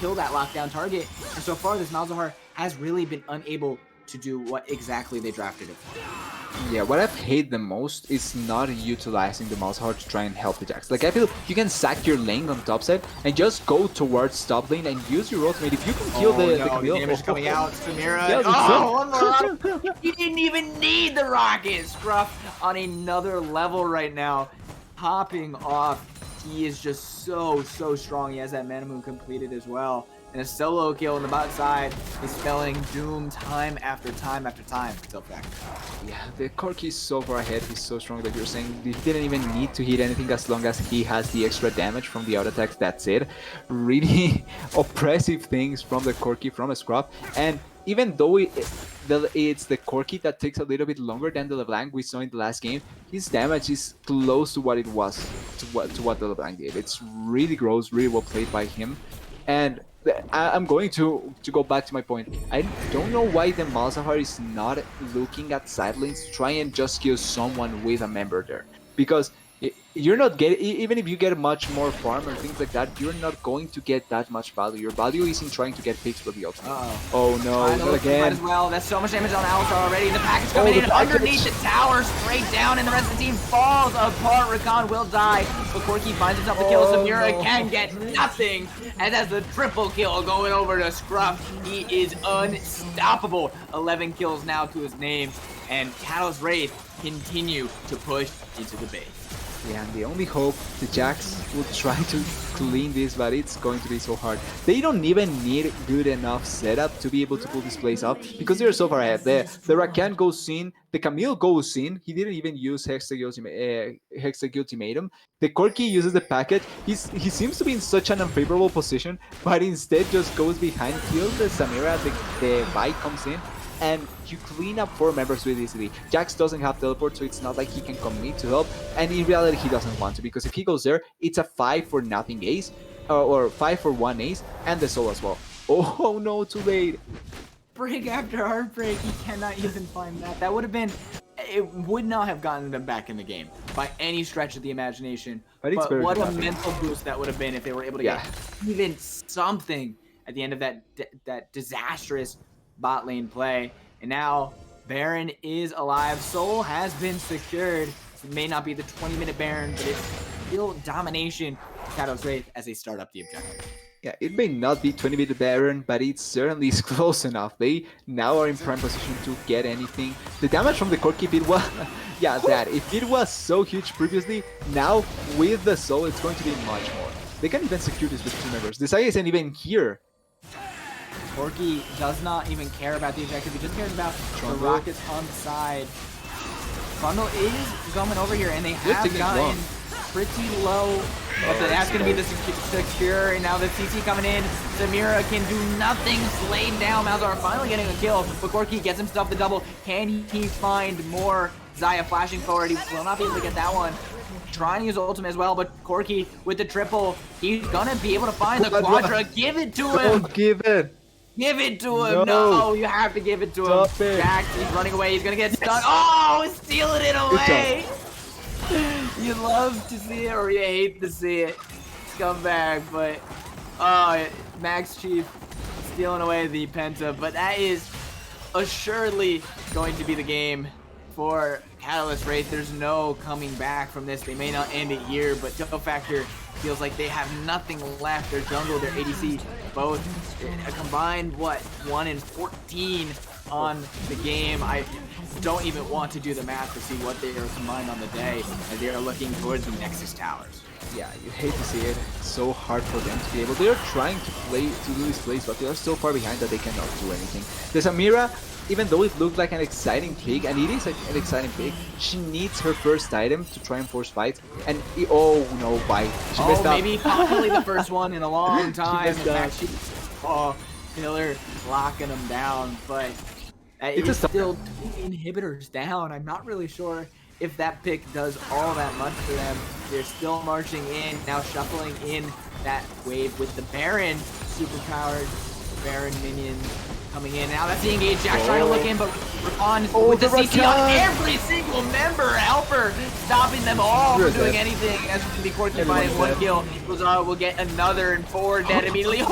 Speaker 1: kill that lockdown target. And so far, this Malzahar has really been unable to do what exactly they drafted it for.
Speaker 2: Yeah, what I've hated the most is not utilizing the Malzahar to try and help the Jax. Like, I feel you can sack your lane on top side and just go towards top lane and use your ultimate. If you can kill the Camille.
Speaker 1: The damage coming out, Samira.
Speaker 2: Yeah,
Speaker 1: one more. He didn't even need the rocket. Scruff on another level right now. Popping off. He is just so strong. He has that Mana Moon completed as well. And a solo kill on the bot side is spelling doom time after time after time.
Speaker 2: Yeah, the Corki is so far ahead. He's so strong that you're saying he didn't even need to hit anything as long as he has the extra damage from the auto attacks. That's it. Really oppressive things from the Corki, from a Scrub. And even though it's the Corki that takes a little bit longer than the LeBlanc we saw in the last game, his damage is close to what it was, to what the LeBlanc did. It's really gross, really well played by him. And I'm going to go back to my point. I don't know why the Malzahar is not looking at side lanes to try and just kill someone with a member there. Because you're not getting, even if you get much more farm or things like that, you're not going to get that much value. Your value is in trying to get picks for the ultimate. Oh no, not again.
Speaker 1: As well. That's so much damage on Alistar already. The package coming in underneath the tower, straight down, and the rest of the team falls apart. Rakan will die, but Corki finds himself the kill. Samira can get nothing, and that's the triple kill going over to Scruff. He is unstoppable. 11 kills now to his name, and Catalyst Wraith continue to push into the base.
Speaker 2: Yeah, and the only hope, the Jax will try to clean this, but it's going to be so hard. They don't even need good enough setup to be able to pull this place off, because they're so far ahead. The Rakan goes in, the Camille goes in, he didn't even use Hextech Ultimatum. The Corki uses the package, he seems to be in such an unfavorable position, but instead just goes behind, kills the Samira, the bike comes in, and you clean up 4 members really easily. Jax doesn't have teleport, so it's not like he can commit to help, and in reality he doesn't want to, because if he goes there, it's a 5 for nothing ace, or 5 for 1 ace, and the soul as well. Oh no, too late.
Speaker 1: heartbreak after heartbreak. He cannot even find that. That would have been, it would not have gotten them back in the game by any stretch of the imagination.
Speaker 2: But it's
Speaker 1: But
Speaker 2: better
Speaker 1: what
Speaker 2: than
Speaker 1: a
Speaker 2: nothing.
Speaker 1: mental boost that would have been if they were able to
Speaker 2: Yeah.
Speaker 1: get even something at the end of that disastrous bot lane play. And now Baron is alive. Soul has been secured. It may not be the 20-minute Baron, but it's still domination for Catalyst Wraith as they start up the objective.
Speaker 2: Yeah, it may not be 20-minute Baron, but it certainly is close enough. They now are in prime position to get anything. The damage from the Corki bit was, yeah, that. If it was so huge previously, now with the Soul, it's going to be much more. They can even secure this with 2 members. The Saya isn't even here.
Speaker 1: Corki does not even care about the objective. He just cares about the rockets on the side. Bundle is coming over here, and they have gotten pretty low. That's going to be the secure, and now the CC coming in. Samira can do nothing, slayed down. Malzahar finally getting a kill, but Corki gets himself the double. Can he find more? Xayah flashing forward. He will not be able to get that one. Trying to use ultimate as well, but Corki with the triple, he's going to be able to find the Quadra. Give it to him.
Speaker 2: Don't give it.
Speaker 1: Give it to him. No, you have to give it to him. Jax, he's running away. He's going to get stuck. Oh, he's stealing it away. You love to see it or you hate to see it. Scumbag, but Max Chief stealing away the Penta, but that is assuredly going to be the game for Catalyst Wraith. There's no coming back from this. They may not end it here, but ToeFactor feels like they have nothing left. Their jungle, their ADC, both combined, 1 in 14 on the game. I don't even want to do the math to see what they are combined on the day as they are looking towards the Nexus towers.
Speaker 2: Yeah, you hate to see it. It's so hard for them to be able. They are trying to do these plays, but they are so far behind that they cannot do anything. The Samira, even though it looked like an exciting pick, and it is an exciting pick, she needs her first item to try and force fight. And oh no, bye. She messed up.
Speaker 1: Maybe finally the first one in a long time.
Speaker 2: She messed
Speaker 1: up. Pillar locking them down, but it's still 2 inhibitors down. I'm not really sure if that pick does all that much for them. They're still marching in, now shuffling in that wave with the Baron superpowered Baron minion coming in. Now that's the engage. Jax trying to look in, but Rakan with the CC on every single member. Helper stopping them all from doing anything. As you can be Corki by his 1 kill. Will get another and 4 dead immediately.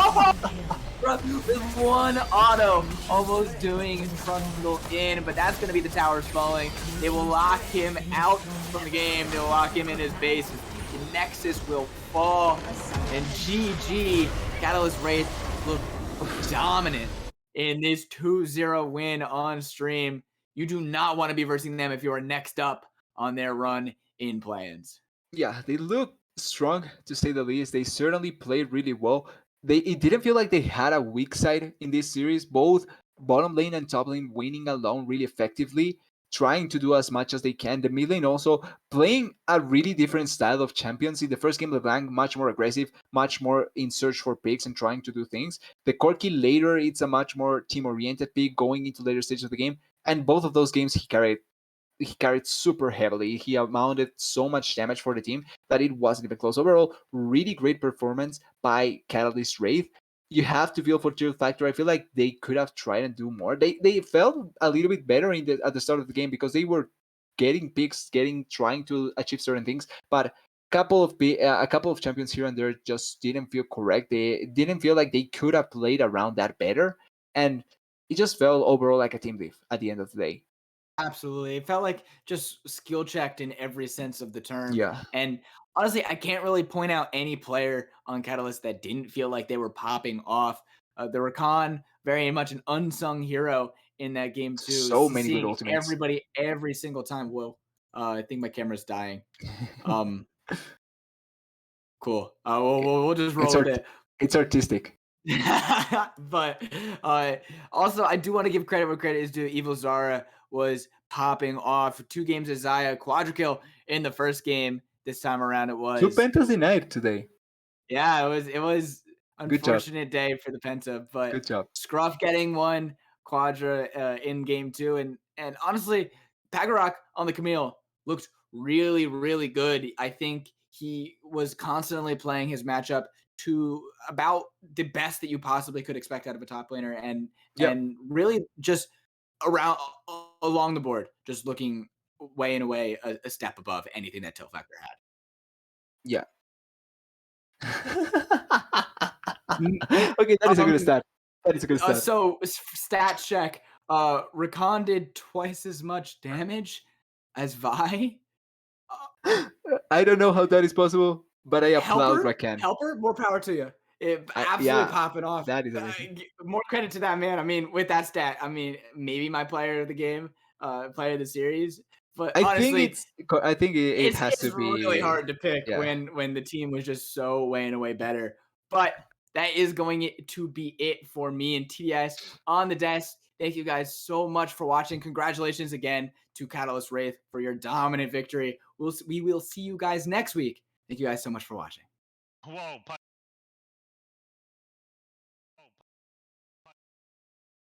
Speaker 1: With 1 auto, almost doing frontal in, but that's going to be the towers falling. They will lock him out from the game. They will lock him in his base. The Nexus will fall, and GG. Catalyst Wraith look dominant in this 2-0 win on stream. You do not want to be versing them if you are next up on their run in play-ins.
Speaker 2: Yeah, they look strong, to say the least. They certainly played really well. It didn't feel like they had a weak side in this series. Both bottom lane and top lane winning alone really effectively, trying to do as much as they can. The mid lane also playing a really different style of champions. In the first game, LeBlanc much more aggressive, much more in search for picks and trying to do things. The Corki later, it's a much more team-oriented pick going into later stages of the game. And both of those games he carried super heavily. He amounted so much damage for the team that it wasn't even close. Overall, really great performance by Catalyst Wraith. You have to feel for ToeFactor. I feel like they could have tried and do more. They felt a little bit better at the start of the game because they were getting picks, trying to achieve certain things, but a couple of champions here and there just didn't feel correct. They didn't feel like they could have played around that better, and it just felt overall like a team diff at the end of the day.
Speaker 1: Absolutely. It felt like just skill checked in every sense of the term.
Speaker 2: Yeah.
Speaker 1: And honestly, I can't really point out any player on Catalyst that didn't feel like they were popping off. The Rakan, very much an unsung hero in that game too.
Speaker 2: So many good ultimates.
Speaker 1: Everybody every single time. Whoa. I think my camera's dying. Cool. We'll just roll with it.
Speaker 2: It's artistic.
Speaker 1: But also, I do want to give credit where credit is due. Evil Zara was popping off. 2 games of Xayah, quadra kill in the first game. This time around, it was
Speaker 2: 2 pentas in night today.
Speaker 1: Yeah, it was unfortunate day for the penta, but
Speaker 2: good job.
Speaker 1: Scruff getting 1 quadra in game 2, and honestly, Pagarak on the Camille looked really, really good. I think he was constantly playing his matchup to about the best that you possibly could expect out of a top laner,
Speaker 2: Yep.
Speaker 1: and really just around along the board, just looking way and away a step above anything that Tillfactor had.
Speaker 2: Yeah.
Speaker 1: Mm,
Speaker 2: Okay, that is a
Speaker 1: Um,
Speaker 2: good start. That is a good start.
Speaker 1: so stat check. Rakan did twice as much damage as Vi.
Speaker 2: I don't know how that is possible, but I applaud
Speaker 1: Helper,
Speaker 2: Rakan.
Speaker 1: Helper, more power to you. It absolutely
Speaker 2: Yeah,
Speaker 1: popping off.
Speaker 2: that is amazing.
Speaker 1: More credit to that man. I mean, with that stat, I mean, maybe my player of the game, player of the series. But
Speaker 2: I think
Speaker 1: honestly,
Speaker 2: it's. I think it has
Speaker 1: it's
Speaker 2: to
Speaker 1: really
Speaker 2: be.
Speaker 1: hard to pick
Speaker 2: Yeah.
Speaker 1: when the team was just so way and away better. But that is going to be it for me and TDS on the desk. Thank you guys so much for watching. Congratulations again to Catalyst Wraith for your dominant victory. We will see you guys next week. Thank you guys so much for watching.
Speaker 3: Whoa.